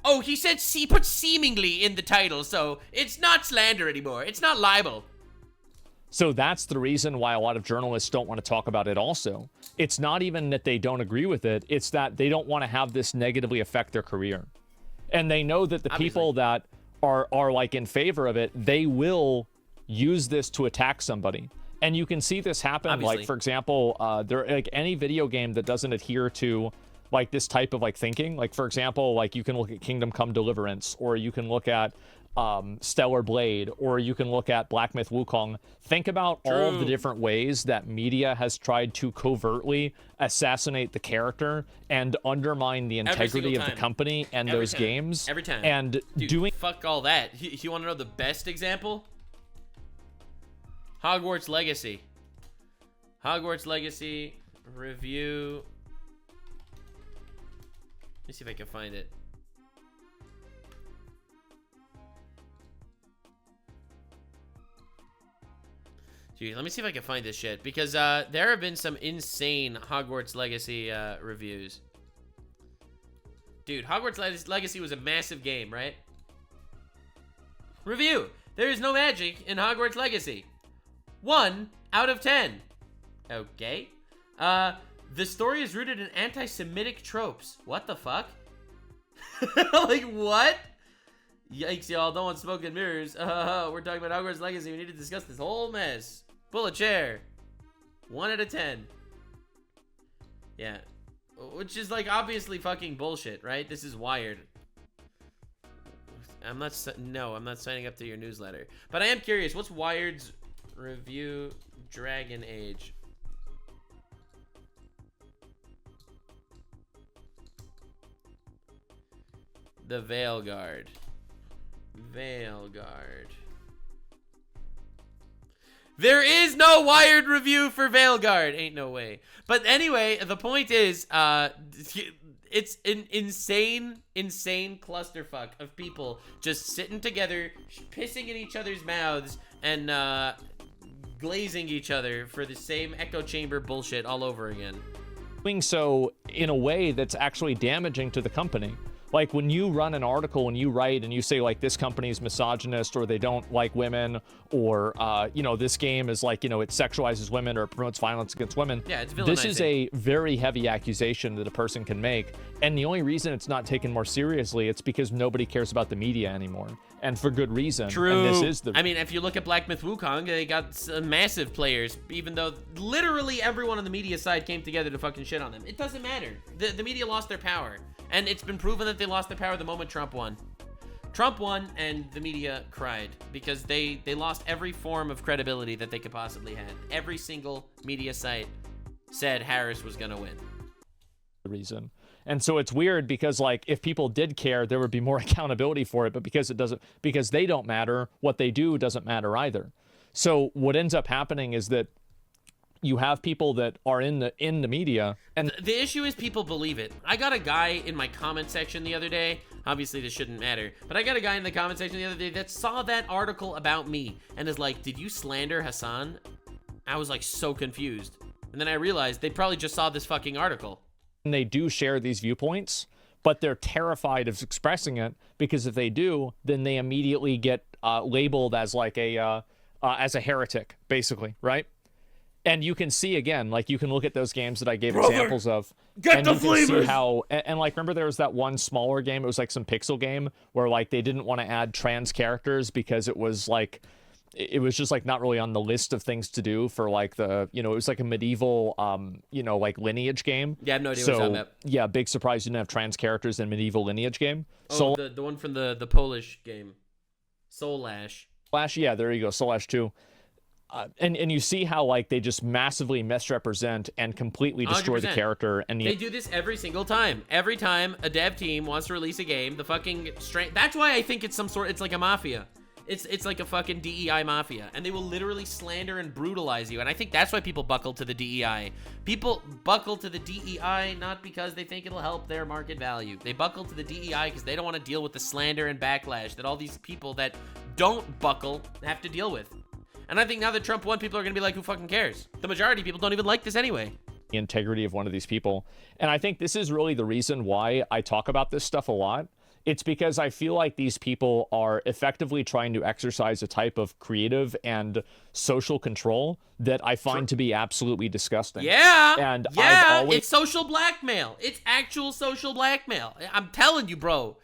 Oh, he said he put seemingly in the title, so it's not slander anymore. It's not libel. So that's the reason why a lot of journalists don't want to talk about it also. It's not even that they don't agree with it. It's that they don't want to have this negatively affect their career. And they know that the people that are like in favor of it, they will use this to attack somebody. And you can see this happen, like, for example, like any video game that doesn't adhere to like this type of like thinking. Like, for example, like you can look at Kingdom Come Deliverance, or you can look at Stellar Blade, or you can look at Black Myth Wukong. Think about all of the different ways that media has tried to covertly assassinate the character and undermine the integrity of the company and those games. Every time. And dude, fuck all that. You want to know the best example? Hogwarts Legacy. Hogwarts Legacy review. Let me see if I can find it. Dude, let me see if I can find this shit, because there have been some insane Hogwarts Legacy reviews. Dude, Hogwarts Legacy was a massive game, right? Review. There is no magic in Hogwarts Legacy. 1 out of 10. Okay. The story is rooted in anti-Semitic tropes. What the fuck? Like, what? Yikes, y'all. Don't want smoke and mirrors. We're talking about Hogwarts Legacy. We need to discuss this whole mess. Pull a chair. 1 out of 10. Yeah. Which is like obviously fucking bullshit, right? This is Wired. I'm not signing up to your newsletter. But I am curious, what's Wired's review Dragon Age? The Veilguard. Veilguard. There is no Wired review for Veilguard. Ain't no way. But anyway, the point is, it's an insane clusterfuck of people just sitting together, pissing in each other's mouths, and glazing each other for the same echo chamber bullshit all over again. Doing so in a way that's actually damaging to the company. Like when you run an article and you write and you say like this company is misogynist or they don't like women or you know, this game is like, you know, it sexualizes women or promotes violence against women. Yeah, it's villainizing. This is a very heavy accusation that a person can make, and the only reason it's not taken more seriously, it's because nobody cares about the media anymore, and for good reason. True. And this is the. I mean, if you look at Black Myth Wukong, they got some massive players, even though literally everyone on the media side came together to fucking shit on them. It doesn't matter. The media lost their power. And it's been proven that they lost their power the moment Trump won. Trump won, and the media cried because they lost every form of credibility that they could possibly have. Every single media site said Harris was gonna win. The reason. And so it's weird because like if people did care, there would be more accountability for it, but because they don't matter, what they do doesn't matter either. So what ends up happening is that you have people that are in the media, and the issue is people believe it. I got a guy in my comment section the other day. Obviously this shouldn't matter, but I got a guy in the comment section the other day that saw that article about me and is like, "Did you slander Hassan?" I was like so confused, and then I realized they probably just saw this fucking article. And they do share these viewpoints, but they're terrified of expressing it because if they do, then they immediately get labeled as like as a heretic, basically, right? And you can see again, like you can look at those games that I gave examples of, get and the you can flavors! see how, and like remember there was that one smaller game, it was like some pixel game where like they didn't want to add trans characters because it was like, it was just like not really on the list of things to do for like the, you know, it was like a medieval, you know, like lineage game. Yeah, I have no idea what you're talking about. Yeah, big surprise you didn't have trans characters in medieval lineage game. Oh, the one from the Polish game, Soulash. Yeah, there you go, Soulash 2. And you see how like they just massively misrepresent and completely destroy 100%. the character. And they do this every single time. Every time a dev team wants to release a game, the fucking that's why I think it's it's like a mafia. It's like a fucking DEI mafia, and they will literally slander and brutalize you. And I think that's why people buckle to the DEI. People buckle to the DEI not because they think it'll help their market value. They buckle to the DEI because they don't want to deal with the slander and backlash that all these people that don't buckle have to deal with. And I think now that Trump won, people are going to be like, who fucking cares? The majority of people don't even like this anyway. The integrity of one of these people. And I think this is really the reason why I talk about this stuff a lot. It's because I feel like these people are effectively trying to exercise a type of creative and social control that I find to be absolutely disgusting. Yeah. And yeah, it's social blackmail. It's actual social blackmail. I'm telling you, bro.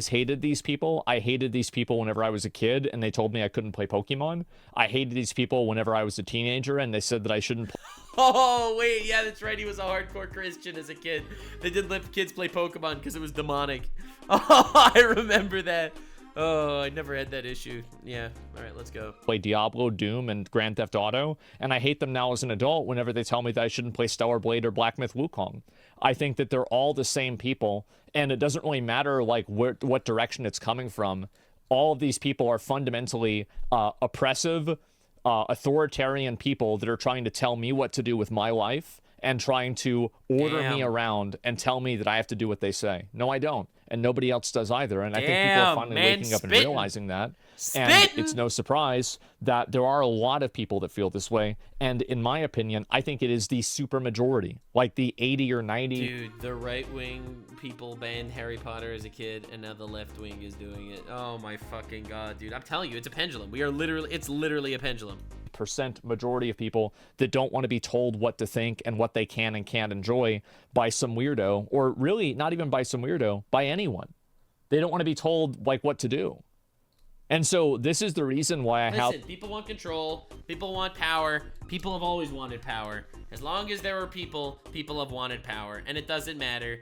Hated these people. I hated these people whenever I was a kid and they told me I couldn't play Pokemon. I hated these people whenever I was a teenager and they said that I shouldn't play. Oh, wait, yeah, that's right. He was a hardcore Christian as a kid. They didn't let kids play Pokemon because it was demonic. Oh, I remember that. Oh, I never had that issue. Yeah, all right, let's go. Play Diablo, Doom, and Grand Theft Auto, and I hate them now as an adult whenever they tell me that I shouldn't play Stellar Blade or Black Myth Wukong. I think that they're all the same people, and it doesn't really matter like what direction it's coming from. All of these people are fundamentally oppressive, authoritarian people that are trying to tell me what to do with my life and trying to order me around and tell me that I have to do what they say. No, I don't. And nobody else does either. And I think people are finally waking up and realizing that. And it's no surprise that there are a lot of people that feel this way. And in my opinion, I think it is the super majority, like the 80 or 90. Dude, the right-wing people banned Harry Potter as a kid, and now the left wing is doing it. Oh my fucking God, dude. I'm telling you, it's a pendulum. It's literally a pendulum. Percent majority of people that don't want to be told what to think and what they can and can't enjoy by some weirdo, or really not even by some weirdo, by anyone. They don't want to be told like what to do. And so this is the reason why I have... Listen, people want control. People want power. People have always wanted power. As long as there are people, people have wanted power. And it doesn't matter.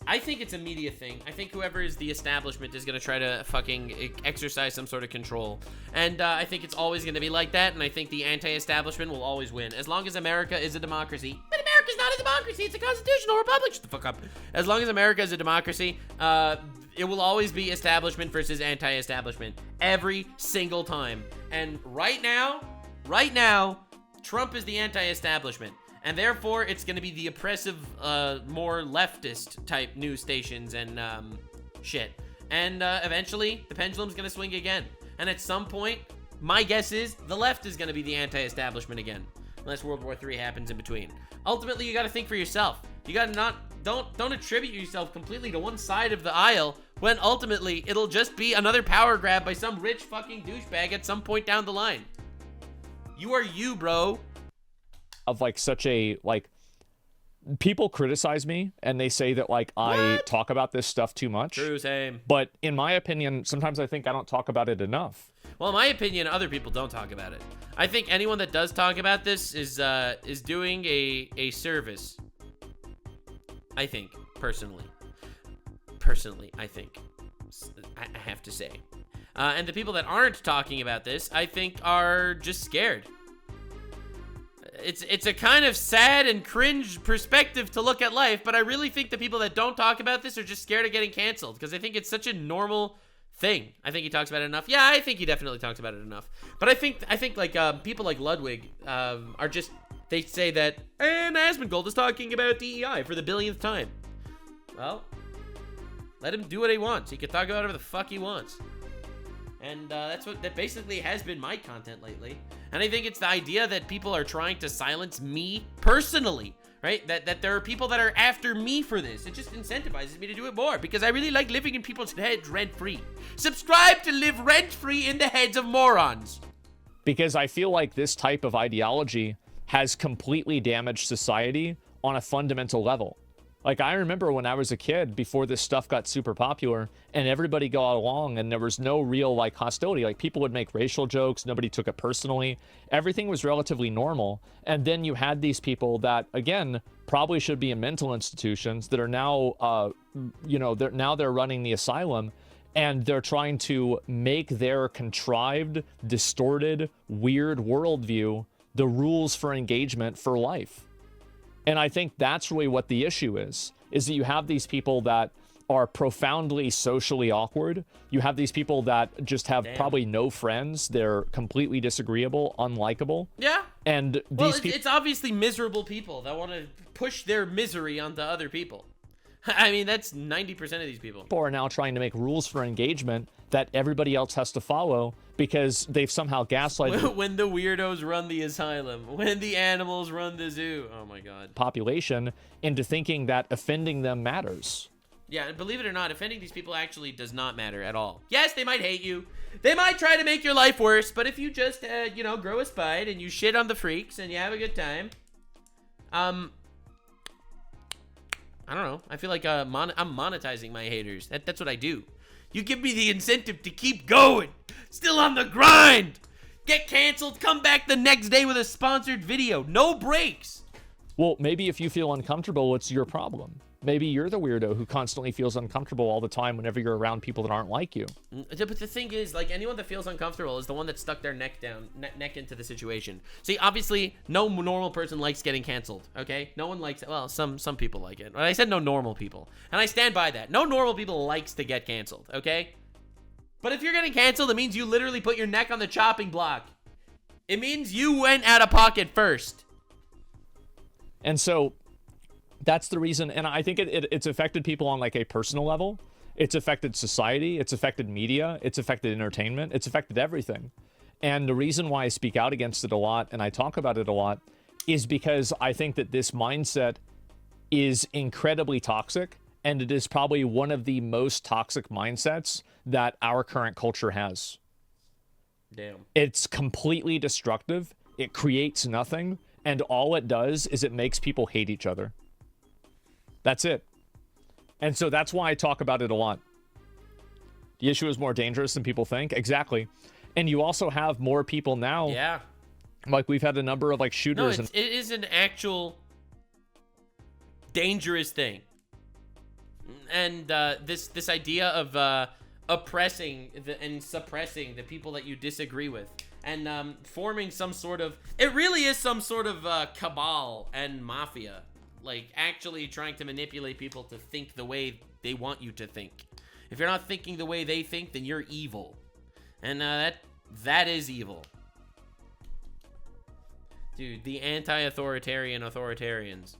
I think it's a media thing. I think whoever is the establishment is going to try to fucking exercise some sort of control. And I think it's always going to be like that. And I think the anti-establishment will always win. As long as America is a democracy. But America's not a democracy. It's a constitutional republic. Shut the fuck up. As long as America is a democracy, it will always be establishment versus anti-establishment every single time. And right now, Trump is the anti-establishment. And therefore, it's going to be the oppressive, more leftist type news stations and shit. And eventually, the pendulum's going to swing again. And at some point, my guess is the left is going to be the anti-establishment again. Unless World War III happens in between. Ultimately, you got to think for yourself. You got to don't attribute yourself completely to one side of the aisle when ultimately it'll just be another power grab by some rich fucking douchebag at some point down the line. You are you, bro. Of like such a, like, people criticize me and they say that like I talk about this stuff too much. True, same. But in my opinion, sometimes I think I don't talk about it enough. Well, in my opinion, other people don't talk about it. I think anyone that does talk about this is doing a service. I think, personally, I think, I have to say. And the people that aren't talking about this, I think, are just scared. It's a kind of sad and cringe perspective to look at life, but I really think the people that don't talk about this are just scared of getting canceled, because I think it's such a normal thing. I think he talks about it enough. Yeah, I think he definitely talks about it enough. But I think like people like Ludwig are just, they say that, and Asmongold is talking about DEI for the billionth time. Well, let him do what he wants. He can talk about whatever the fuck he wants. And that basically has been my content lately. And I think it's the idea that people are trying to silence me personally, right? That there are people that are after me for this. It just incentivizes me to do it more because I really like living in people's heads rent-free. Subscribe to live rent-free in the heads of morons. Because I feel like this type of ideology has completely damaged society on a fundamental level. Like, I remember when I was a kid, before this stuff got super popular, and everybody got along, and there was no real, like, hostility. Like, people would make racial jokes, nobody took it personally. Everything was relatively normal. And then you had these people that, again, probably should be in mental institutions that are now, they're running the asylum, and they're trying to make their contrived, distorted, weird worldview the rules for engagement for life. And I think that's really what the issue is that you have these people that are profoundly socially awkward. You have these people that just have probably no friends. They're completely disagreeable, unlikable. Yeah. And these it's obviously miserable people that want to push their misery onto other people. I mean, that's 90% of these people. People are now trying to make rules for engagement that everybody else has to follow because they've somehow gaslighted when the weirdos run the asylum, when the animals run the zoo. Oh my god. Population into thinking that offending them matters. Yeah, and believe it or not, offending these people actually does not matter at all. Yes, they might hate you. They might try to make your life worse, but if you just, grow a spite and you shit on the freaks and you have a good time, I don't know. I feel like I'm monetizing my haters. That's what I do. You give me the incentive to keep going. Still on the grind. Get canceled. Come back the next day with a sponsored video. No breaks. Well, maybe if you feel uncomfortable, it's your problem. Maybe you're the weirdo who constantly feels uncomfortable all the time whenever you're around people that aren't like you. But the thing is, like, anyone that feels uncomfortable is the one that stuck their neck into the situation. See, obviously, no normal person likes getting canceled, okay? No one likes it. Well, some people like it. But I said no normal people. And I stand by that. No normal people likes to get canceled, okay? But if you're getting canceled, it means you literally put your neck on the chopping block. It means you went out of pocket first. And so that's the reason, and I think it's affected people on like a personal level. It's affected society. It's affected media. It's affected entertainment. It's affected everything. And the reason why I speak out against it a lot and I talk about it a lot is because I think that this mindset is incredibly toxic, and it is probably one of the most toxic mindsets that our current culture has. Damn. It's completely destructive. It creates nothing, and all it does is it makes people hate each other. That's it. And so that's why I talk about it a lot. The issue is more dangerous than people think. Exactly. And you also have more people now. Yeah. Like, we've had a number of, like, shooters. No, it is an actual dangerous thing. And this idea of oppressing and suppressing the people that you disagree with, and forming some sort of, it really is some sort of cabal and mafia, like actually trying to manipulate people to think the way they want you to think. If you're not thinking the way they think, then you're evil, and that is evil. Dude, the anti-authoritarian authoritarians.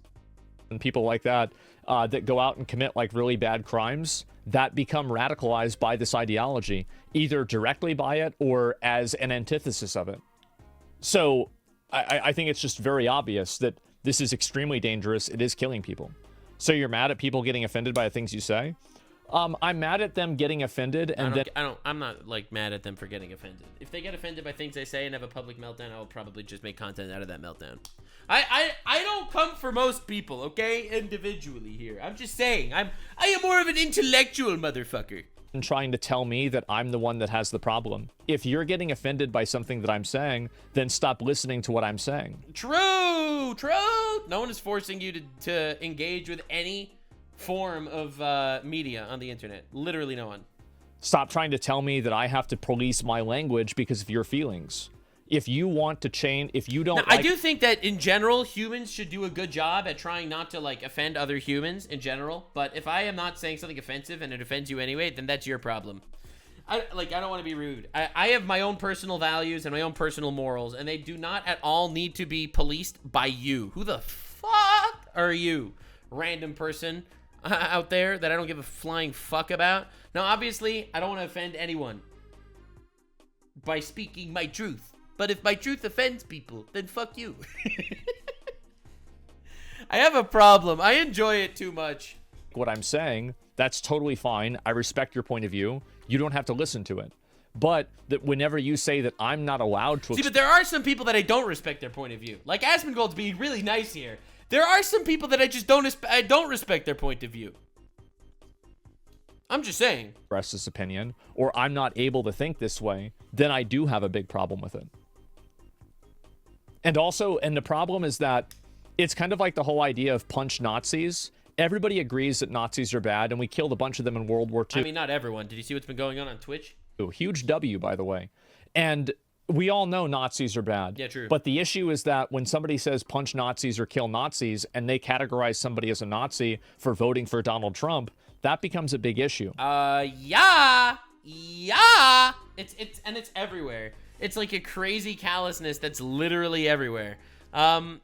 And people like that that go out and commit like really bad crimes that become radicalized by this ideology, either directly by it or as an antithesis of it. So I think it's just very obvious that this is extremely dangerous. It is killing people. So you're mad at people getting offended by the things you say? I'm mad at them getting offended, and I'm not like mad at them for getting offended. If they get offended by things I say and have a public meltdown, I will probably just make content out of that meltdown. I don't come for most people, okay? Individually here. I'm just saying, I am more of an intellectual motherfucker. And trying to tell me that I'm the one that has the problem. If you're getting offended by something that I'm saying, then stop listening to what I'm saying. True. No one is forcing you to engage with any form of media on the internet. Literally no one. Stop trying to tell me that I have to police my language because of your feelings. If you want to change, if you don't now, I do think that in general, humans should do a good job at trying not to like offend other humans in general. But if I am not saying something offensive and it offends you anyway, then that's your problem. I don't want to be rude. I have my own personal values and my own personal morals, and they do not at all need to be policed by you. Who the fuck are you, random person out there that I don't give a flying fuck about? Now, obviously, I don't want to offend anyone by speaking my truth. But if my truth offends people, then fuck you. I have a problem. I enjoy it too much. What I'm saying, that's totally fine. I respect your point of view. You don't have to listen to it. But that whenever you say that I'm not allowed to... See, but there are some people that I don't respect their point of view. Like Asmongold's being really nice here. There are some people that I just don't respect their point of view. I'm just saying. Express this opinion, or I'm not able to think this way, then I do have a big problem with it. And the problem is that it's kind of like the whole idea of punch Nazis. Everybody agrees that Nazis are bad, and we killed a bunch of them in World War II. I mean, not everyone. Did you see what's been going on Twitch? Huge W, by the way. And we all know Nazis are bad. Yeah, true. But the issue is that when somebody says punch Nazis or kill Nazis, and they categorize somebody as a Nazi for voting for Donald Trump, that becomes a big issue. Yeah. It's everywhere. It's like a crazy callousness that's literally everywhere. And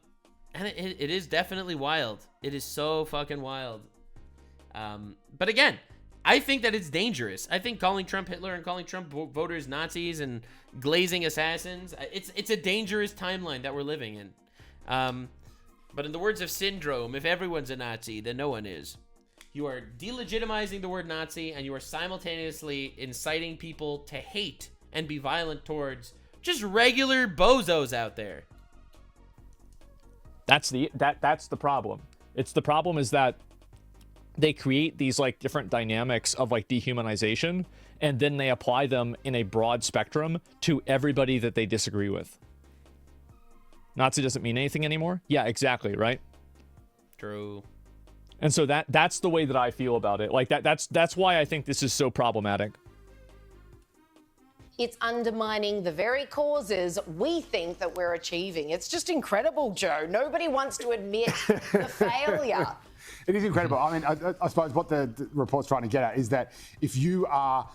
it is definitely wild. It is so fucking wild. But again, I think that it's dangerous. I think calling Trump Hitler and calling Trump voters Nazis and glazing assassins, it's a dangerous timeline that we're living in. But in the words of Syndrome, if everyone's a Nazi, then no one is. You are delegitimizing the word Nazi, and you are simultaneously inciting people to hate and be violent towards just regular bozos out there. That's the problem. It's the problem is that they create these like different dynamics of like dehumanization, and then they apply them in a broad spectrum to everybody that they disagree with. Nazi doesn't mean anything anymore? Yeah, exactly, right? True. And so that's the way that I feel about it. Like that's why I think this is so problematic. It's undermining the very causes we think that we're achieving. It's just incredible, Joe. Nobody wants to admit the failure. It is incredible. I mean, I suppose what the report's trying to get at is that if you are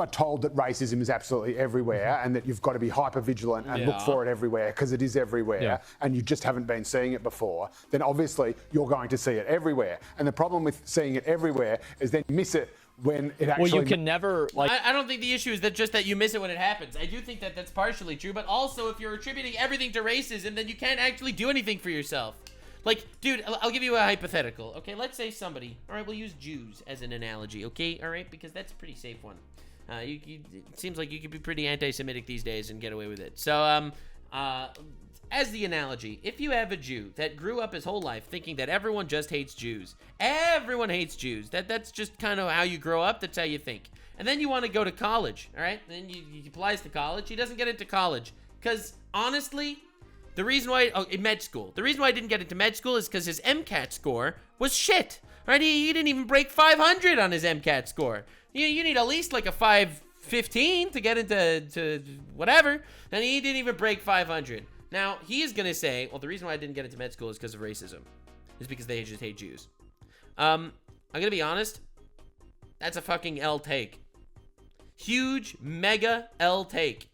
told that racism is absolutely everywhere and that you've got to be hyper vigilant and look for it everywhere because it is everywhere and you just haven't been seeing it before, then obviously you're going to see it everywhere. And the problem with seeing it everywhere is then you miss it when it actually... Well, you can never... like. I don't think the issue is that you miss it when it happens. I do think that that's partially true, but also if you're attributing everything to racism, then you can't actually do anything for yourself. Like, dude, I'll give you a hypothetical. Okay, let's say somebody... All right, we'll use Jews as an analogy, okay? All right, because that's a pretty safe one. It seems like you could be pretty anti-Semitic these days and get away with it. So, as the analogy, if you have a Jew that grew up his whole life thinking that everyone just hates Jews, everyone hates Jews, that's just kind of how you grow up, that's how you think. And then you want to go to college, all right? Then he applies to college. He doesn't get into college because, honestly, the reason why, in med school, the reason why I didn't get into med school is because his MCAT score was shit, right? He didn't even break 500 on his MCAT score. You need at least like a 515 to get into whatever, and he didn't even break 500. Now, he is going to say, well, the reason why I didn't get into med school is because of racism. It's because they just hate Jews. I'm going to be honest. That's a fucking L take. Huge, mega L take.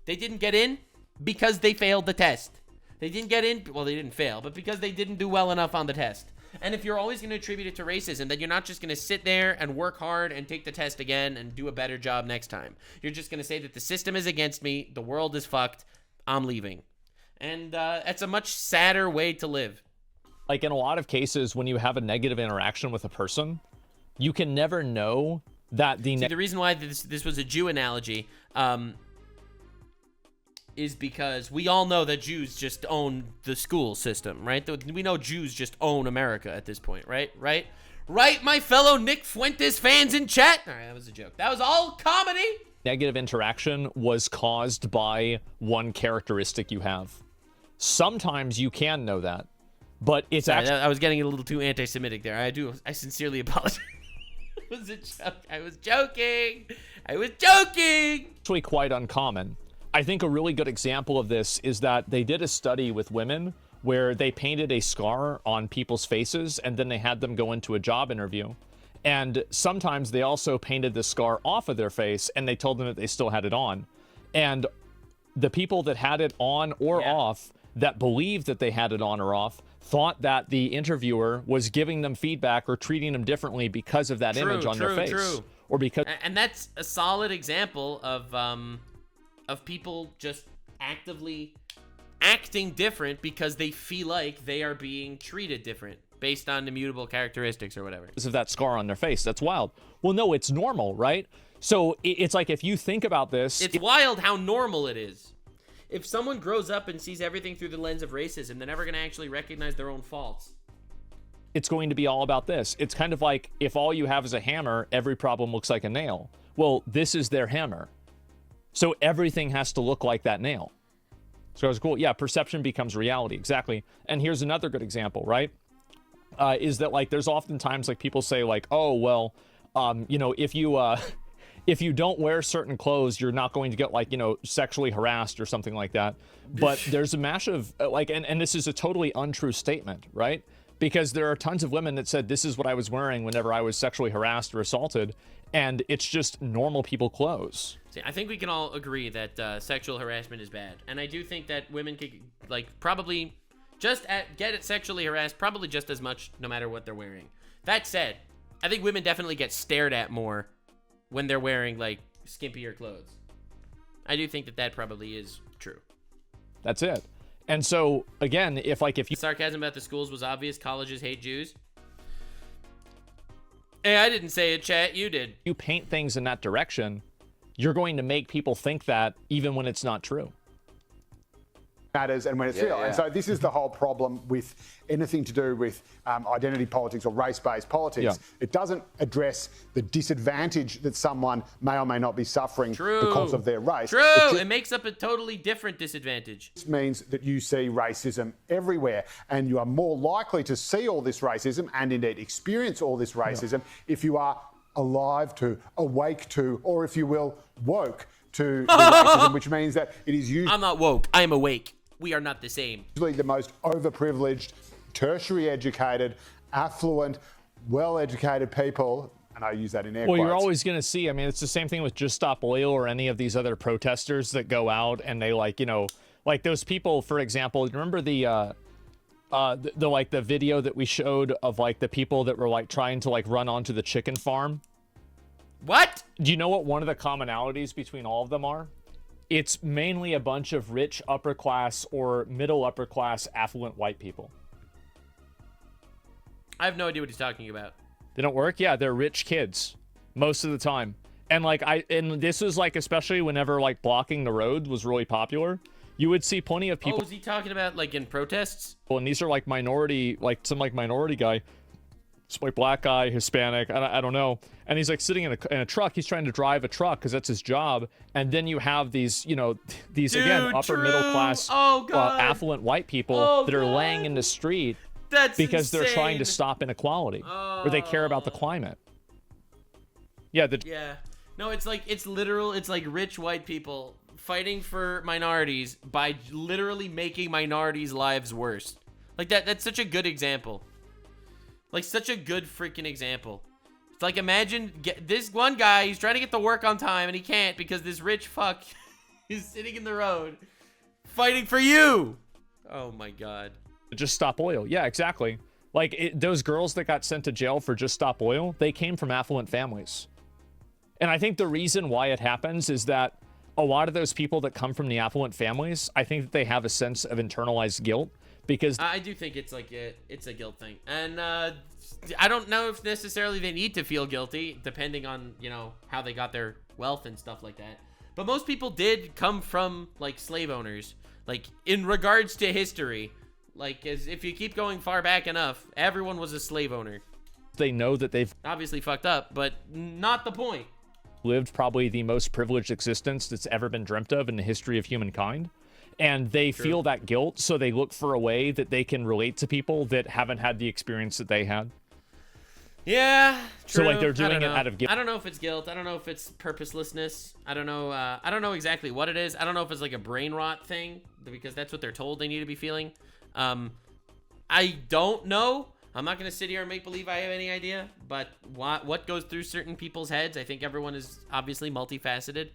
They didn't get in because they failed the test. They didn't get in, well, they didn't fail, but because they didn't do well enough on the test. And if you're always going to attribute it to racism, then you're not just going to sit there and work hard and take the test again and do a better job next time. You're just going to say that the system is against me, the world is fucked, I'm leaving. And that's a much sadder way to live. Like in a lot of cases, when you have a negative interaction with a person, you can never know that the reason why this was a Jew analogy is because we all know that Jews just own the school system, right? We know Jews just own America at this point, right? Right, my fellow Nick Fuentes fans in chat? All right, that was a joke. That was all comedy. Negative interaction was caused by one characteristic you have. Sometimes you can know that, but it's Sorry, I was getting a little too anti-Semitic there. I sincerely apologize. It was a joke. I was joking. Actually quite uncommon. I think a really good example of this is that they did a study with women where they painted a scar on people's faces and then they had them go into a job interview. And sometimes they also painted the scar off of their face and they told them that they still had it on. And the people that had it on or off, that believed that they had it on or off, thought that the interviewer was giving them feedback or treating them differently because of that image on their face. Or because... And that's a solid example of people just actively acting different because they feel like they are being treated different based on immutable characteristics or whatever. Because of that scar on their face. That's wild. Well, no, it's normal, right? So it's like if you think about this... It's wild how normal it is. If someone grows up and sees everything through the lens of racism, they're never going to actually recognize their own faults. It's going to be all about this. It's kind of like if all you have is a hammer, every problem looks like a nail. Well, this is their hammer. So everything has to look like that nail. So it was cool. Yeah, perception becomes reality. Exactly. And here's another good example, right? Is that like there's oftentimes like people say like, oh, well, you know, if you don't wear certain clothes, you're not going to get like, you know, sexually harassed or something like that. But there's a massive like, and this is a totally untrue statement, right? Because there are tons of women that said this is what I was wearing whenever I was sexually harassed or assaulted. And it's just normal people clothes. See, I think we can all agree that sexual harassment is bad. And I do think that women could, like, probably get sexually harassed probably just as much no matter what they're wearing. That said, I think women definitely get stared at more when they're wearing, like, skimpier clothes. I do think that probably is true. That's it. And so, again, if you... Sarcasm about the schools was obvious. Colleges hate Jews. Hey, I didn't say it, chat. You did. You paint things in that direction, you're going to make people think that even when it's not true. Matters and when it's real. And so this is the whole problem with anything to do with identity politics or race-based politics. It doesn't address the disadvantage that someone may or may not be suffering because of their race. It makes up a totally different disadvantage. This means that you see racism everywhere and you are more likely to see all this racism and indeed experience all this racism if you are alive to, awake to, or if you will, woke to the racism, which means that it is usually... I'm not woke, I am awake. We are not the same. Usually the most overprivileged, tertiary educated, affluent, well-educated people, and I use that in air quotes. Well, you're always going to see, I mean, it's the same thing with Just Stop Oil or any of these other protesters that go out and they like, you know, like those people, for example, remember the video that we showed of like the people that were like trying to like run onto the chicken farm? What? Do you know what one of the commonalities between all of them are? It's mainly a bunch of rich upper class or middle upper class affluent white people. I have no idea what he's talking about. They don't work? Yeah, they're rich kids most of the time. And like and this was like especially whenever like blocking the road was really popular, you would see plenty of people. Oh, was he talking about like in protests? Well, and these are like minority, like some like minority guy It's like black guy, Hispanic, I don't know. And he's like sitting in a truck. He's trying to drive a truck because that's his job. And then you have these, you know, these again upper middle class, affluent white people that are laying in the street because they're trying to stop inequality or they care about the climate. Yeah. No, it's like it's like rich white people fighting for minorities by literally making minorities' lives worse. Like that's such a good example. Like, such a good freaking example. It's like, imagine this one guy, he's trying to get to work on time, and he can't because this rich fuck is sitting in the road fighting for you. Oh, my God. Just Stop Oil. Yeah, exactly. Like, those girls that got sent to jail for Just Stop Oil, they came from affluent families. And I think the reason why it happens is that a lot of those people that come from the affluent families, I think that they have a sense of internalized guilt. Because I do think it's like it's a guilt thing, and I don't know if necessarily they need to feel guilty, depending on, you know, how they got their wealth and stuff like that. But most people did come from like slave owners, like in regards to history, like as if you keep going far back enough, everyone was a slave owner. They know that they've obviously fucked up, but not the point. Lived probably the most privileged existence that's ever been dreamt of in the history of humankind. And they feel that guilt, so they look for a way that they can relate to people that haven't had the experience that they had. Yeah, true. So like they're doing it out of guilt. I don't know if it's guilt. I don't know if it's purposelessness. I don't know. I don't know exactly what it is. I don't know if it's like a brain rot thing because that's what they're told they need to be feeling. I don't know. I'm not gonna sit here and make believe I have any idea. But what goes through certain people's heads? I think everyone is obviously multifaceted.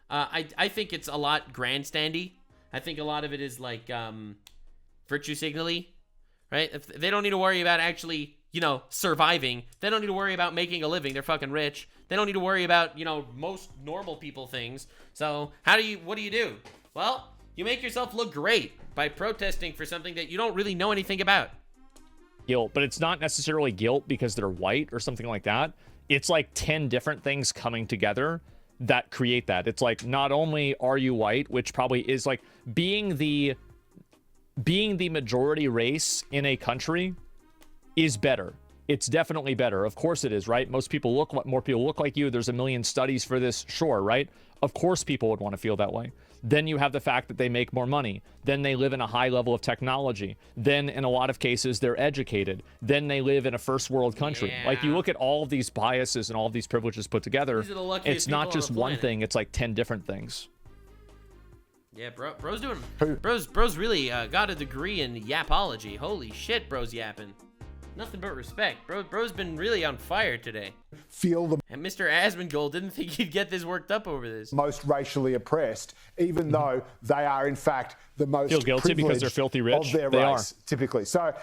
I think it's a lot grandstandy. I think a lot of it is like virtue signally, right? If they don't need to worry about actually, you know, surviving. They don't need to worry about making a living. They're fucking rich. They don't need to worry about, you know, most normal people things. So what do you do? Well, you make yourself look great by protesting for something that you don't really know anything about. Guilt, but it's not necessarily guilt because they're white or something like that. It's like 10 different things coming together that create that. It's like, not only are you white, which probably is like being the majority race in a country is better. It's definitely better. Of course it is, right? More people look like you. There's a million studies for this, sure, right? Of course people would want to feel that way. Then you have the fact that they make more money. Then they live in a high level of technology. Then in a lot of cases, they're educated. Then they live in a first world country. Yeah. Like you look at all of these biases and all of these privileges put together, it's not just one thing, it's like 10 different things. Yeah, bro's really got a degree in yapology. Holy shit, bro's yapping. Nothing but respect. Bro's been really on fire today. And Mr. Asmongold didn't think he'd get this worked up over this. Most racially oppressed, even though they are in fact the most feel guilty because they're filthy rich. Of their they race, are. typically. So,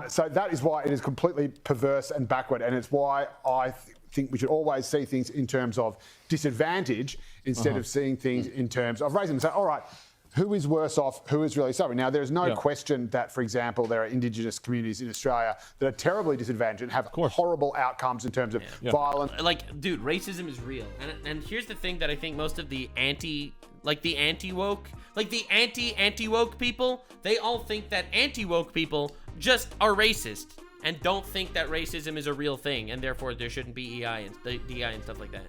so that is why it is completely perverse and backward, and it's why I think we should always see things in terms of disadvantage instead of seeing things in terms of racism. So, all right. Who is worse off? Who is really suffering? Now, there's no question that, for example, there are Indigenous communities in Australia that are terribly disadvantaged and have horrible outcomes in terms of violence. Like, dude, racism is real. And here's the thing that I think most of the anti-woke people, they all think that anti-woke people just are racist and don't think that racism is a real thing, and therefore there shouldn't be DI and stuff like that.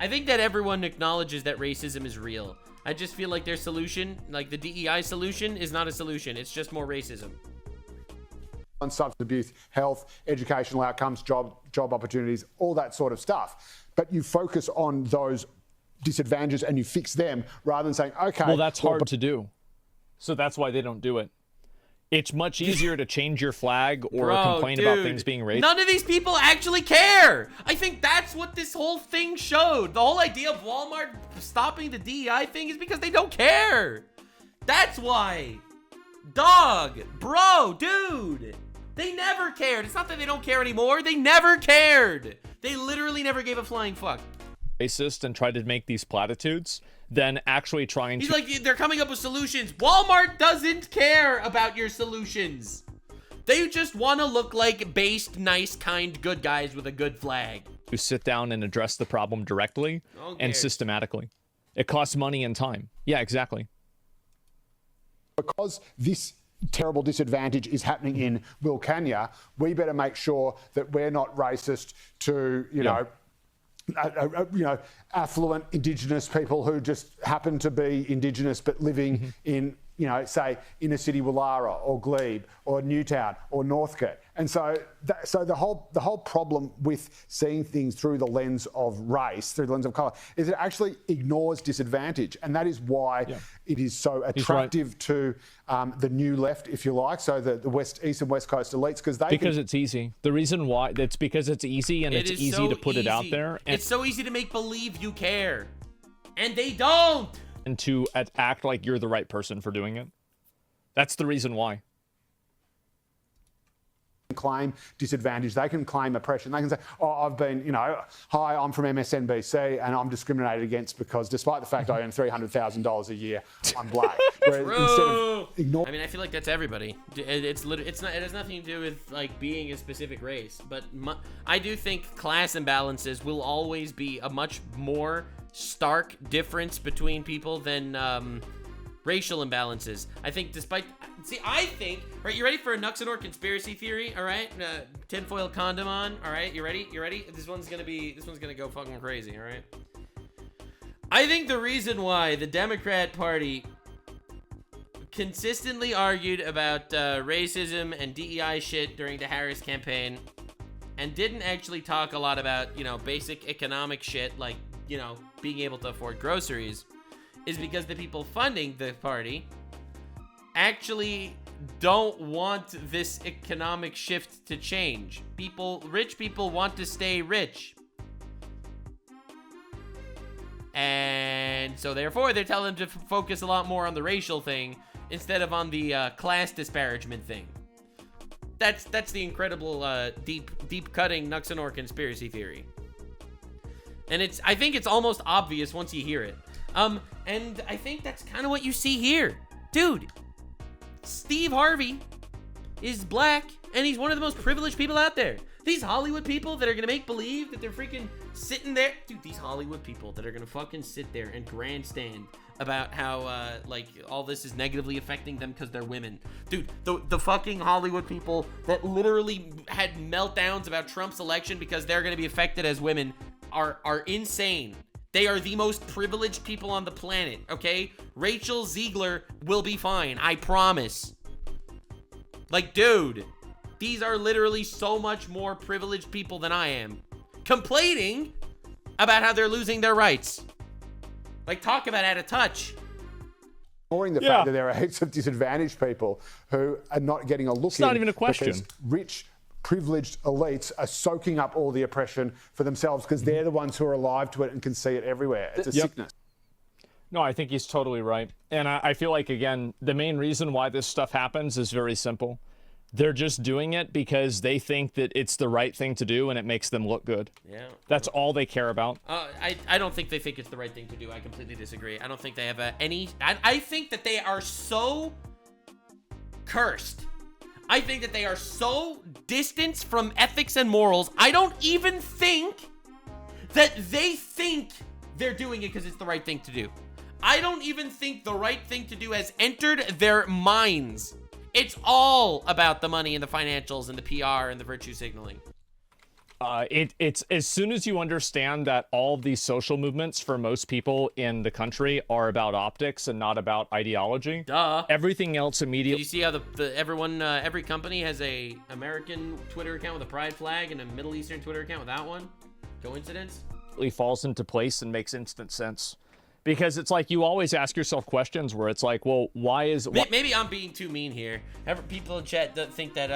I think that everyone acknowledges that racism is real. I just feel like their solution, like the DEI solution, is not a solution. It's just more racism. On substance abuse, health, educational outcomes, job opportunities, all that sort of stuff. But you focus on those disadvantages and you fix them rather than saying, okay. Well, that's hard to do. So that's why they don't do it. It's much easier to change your flag or complain about things being racist. None of these people actually care. I think that's what this whole thing showed. The whole idea of Walmart stopping the DEI thing is because they don't care. That's why. Dog, bro, dude. They never cared. It's not that they don't care anymore. They never cared. They literally never gave a flying fuck. Racist and tried to make these platitudes than actually trying He's like, they're coming up with solutions. Walmart doesn't care about your solutions. They just want to look like based, nice, kind, good guys with a good flag. To sit down and address the problem directly and systematically. It costs money and time. Yeah, exactly. Because this terrible disadvantage is happening in Wilcannia, we better make sure that we're not racist to, you know, affluent Indigenous people who just happen to be Indigenous but living in, you know, say, inner city Wallara or Glebe or Newtown or Northcote. And so, the whole problem with seeing things through the lens of race, through the lens of colour, is it actually ignores disadvantage, and that is why it is so attractive to the new left, if you like. So the East and West Coast elites, because it's easy. The reason why it's because it's easy, and it's easy to put it out there. And it's so easy to make believe you care, and they don't. And to act like you're the right person for doing it. That's the reason why. Claim disadvantage, they can claim oppression, they can say, oh, I've been, you know, hi, I'm from MSNBC and I'm discriminated against because despite the fact I earn $300,000 a year, I'm black. Instead of I mean, I feel like that's everybody. It has nothing to do with like being a specific race, but I do think class imbalances will always be a much more stark difference between people than racial imbalances. I think right, you ready for a Nuxanor conspiracy theory? All right, tinfoil condom on. All right, you ready? This one's gonna go fucking crazy. All right. I think the reason why the Democrat Party consistently argued about racism and DEI shit during the Harris campaign and didn't actually talk a lot about, you know, basic economic shit like, you know, being able to afford groceries is because the people funding the party actually don't want this economic shift to change. Rich people want to stay rich. And so therefore they're telling them to focus a lot more on the racial thing instead of on the class disparagement thing. That's the incredible deep cutting Nuxanor conspiracy theory. And I think it's almost obvious once you hear it. And I think that's kind of what you see here. Dude, Steve Harvey is black, and he's one of the most privileged people out there. These Hollywood people that are gonna make believe that they're freaking sitting there. Dude, these Hollywood people that are gonna fucking sit there and grandstand about how, like, all this is negatively affecting them because they're women. Dude, the fucking Hollywood people that literally had meltdowns about Trump's election because they're gonna be affected as women are insane. They are the most privileged people on the planet, okay? Rachel Ziegler will be fine, I promise. Like, dude, these are literally so much more privileged people than I am, complaining about how they're losing their rights. Like, talk about out of touch. Ignoring the fact that there are heaps of disadvantaged people who are not getting a look. It's not even a question. Because rich, privileged elites are soaking up all the oppression for themselves because they're the ones who are alive to it and can see it everywhere. It's a sickness. No, I think he's totally right. And I feel like, again, the main reason why this stuff happens is very simple. They're just doing it because they think that it's the right thing to do and it makes them look good. Yeah. That's all they care about. I don't think they think it's the right thing to do. I completely disagree. I don't think they have I think that they are so cursed. I think that they are so distant from ethics and morals. I don't even think that they think they're doing it because it's the right thing to do. I don't even think the right thing to do has entered their minds. It's all about the money and the financials and the PR and the virtue signaling. It's as soon as you understand that all of these social movements for most people in the country are about optics and not about ideology. Duh. Everything else immediately. You see how every company has a American Twitter account with a pride flag and a Middle Eastern Twitter account without one? Coincidence? Falls into place and makes instant sense. Because it's like you always ask yourself questions where it's like, well, why is... Maybe I'm being too mean here. People in chat think that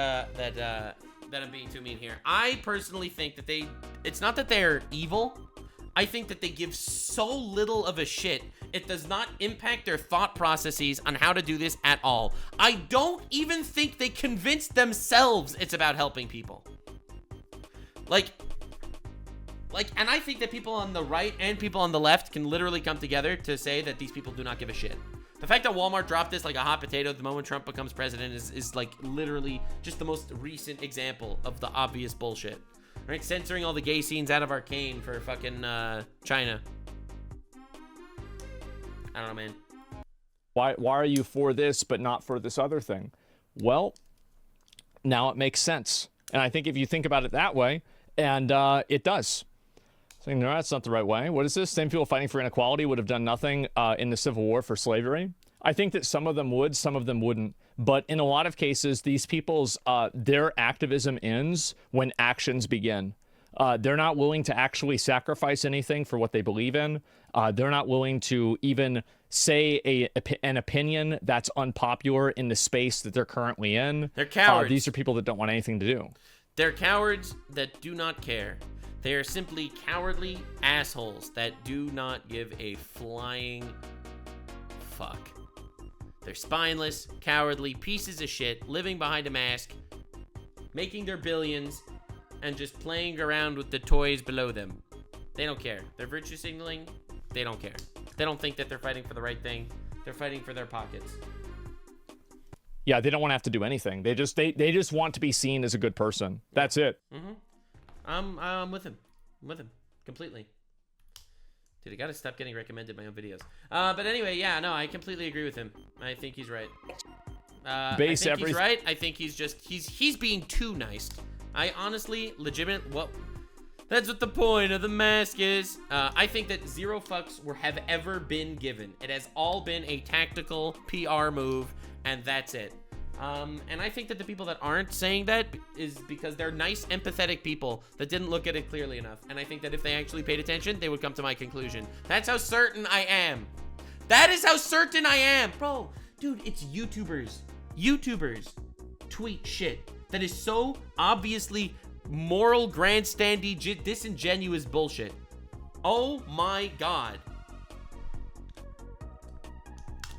I'm being too mean here. I personally think that it's not that they're evil. I think that they give so little of a shit. It does not impact their thought processes on how to do this at all. I don't even think they convince themselves it's about helping people. And I think that people on the right and people on the left can literally come together to say that these people do not give a shit. The fact that Walmart dropped this like a hot potato the moment Trump becomes president is like literally just the most recent example of the obvious bullshit. Right? Censoring all the gay scenes out of Arcane for fucking China. I don't know, man. Why are you for this but not for this other thing? Well, now it makes sense. And I think if you think about it that way, and it does. Saying, no, that's not the right way. What is this? Same people fighting for inequality would have done nothing in the Civil War for slavery. I think that some of them would, some of them wouldn't. But in a lot of cases, these people's, their activism ends when actions begin. They're not willing to actually sacrifice anything for what they believe in. They're not willing to even say an opinion that's unpopular in the space that they're currently in. They're cowards. These are people that don't want anything to do. They're cowards that do not care. They are simply cowardly assholes that do not give a flying fuck. They're spineless, cowardly pieces of shit living behind a mask, making their billions, and just playing around with the toys below them. They don't care. They're virtue signaling. They don't care. They don't think that they're fighting for the right thing. They're fighting for their pockets. Yeah, they don't want to have to do anything. They just want to be seen as a good person. That's it. I'm with him. I'm with him completely. Dude, I gotta stop getting recommended my own videos. But anyway, yeah, no, I completely agree with him. I think he's right. He's right. I think he's being too nice. I honestly, that's what the point of the mask is. I think that zero fucks have ever been given. It has all been a tactical PR move, and that's it. And I think that the people that aren't saying that is because they're nice, empathetic people that didn't look at it clearly enough. And I think that if they actually paid attention, they would come to my conclusion. That's how certain I am. That is how certain I am. Bro, dude, it's YouTubers. YouTubers tweet shit that is so obviously moral, grandstandy, disingenuous bullshit. Oh my God.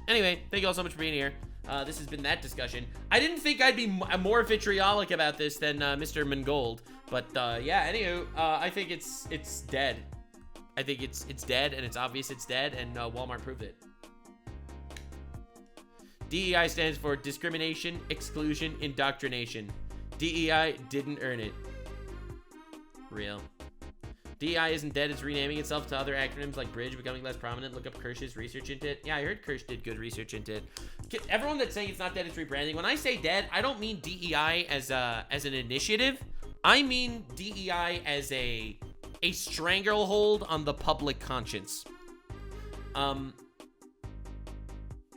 Anyway, thank you all so much for being here. This has been that discussion. I didn't think I'd be more vitriolic about this than Mr. Mangold, but yeah. Anywho, I think it's dead. I think it's dead, and it's obvious it's dead, and Walmart proved it. DEI stands for discrimination, exclusion, indoctrination. DEI didn't earn it. Real. DEI isn't dead, it's renaming itself to other acronyms like Bridge, becoming less prominent. Look up Kirsch's research into it. Yeah, I heard Kirsch did good research into it. Everyone that's saying it's not dead, it's rebranding. When I say dead, I don't mean DEI as an initiative. I mean DEI as a stranglehold on the public conscience.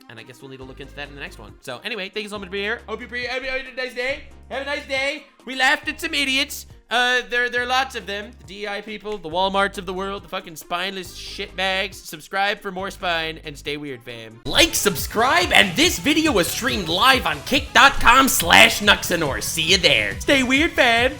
And I guess we'll need to look into that in the next one. So anyway, thank you so much for being here. Hope you had a nice day. Have a nice day. We laughed at some idiots. There are lots of them. The DEI people, the Walmarts of the world, the fucking spineless shitbags. Subscribe for more spine and stay weird, fam. Like, subscribe, and this video was streamed live on kick.com/Nuxanor. See you there. Stay weird, fam.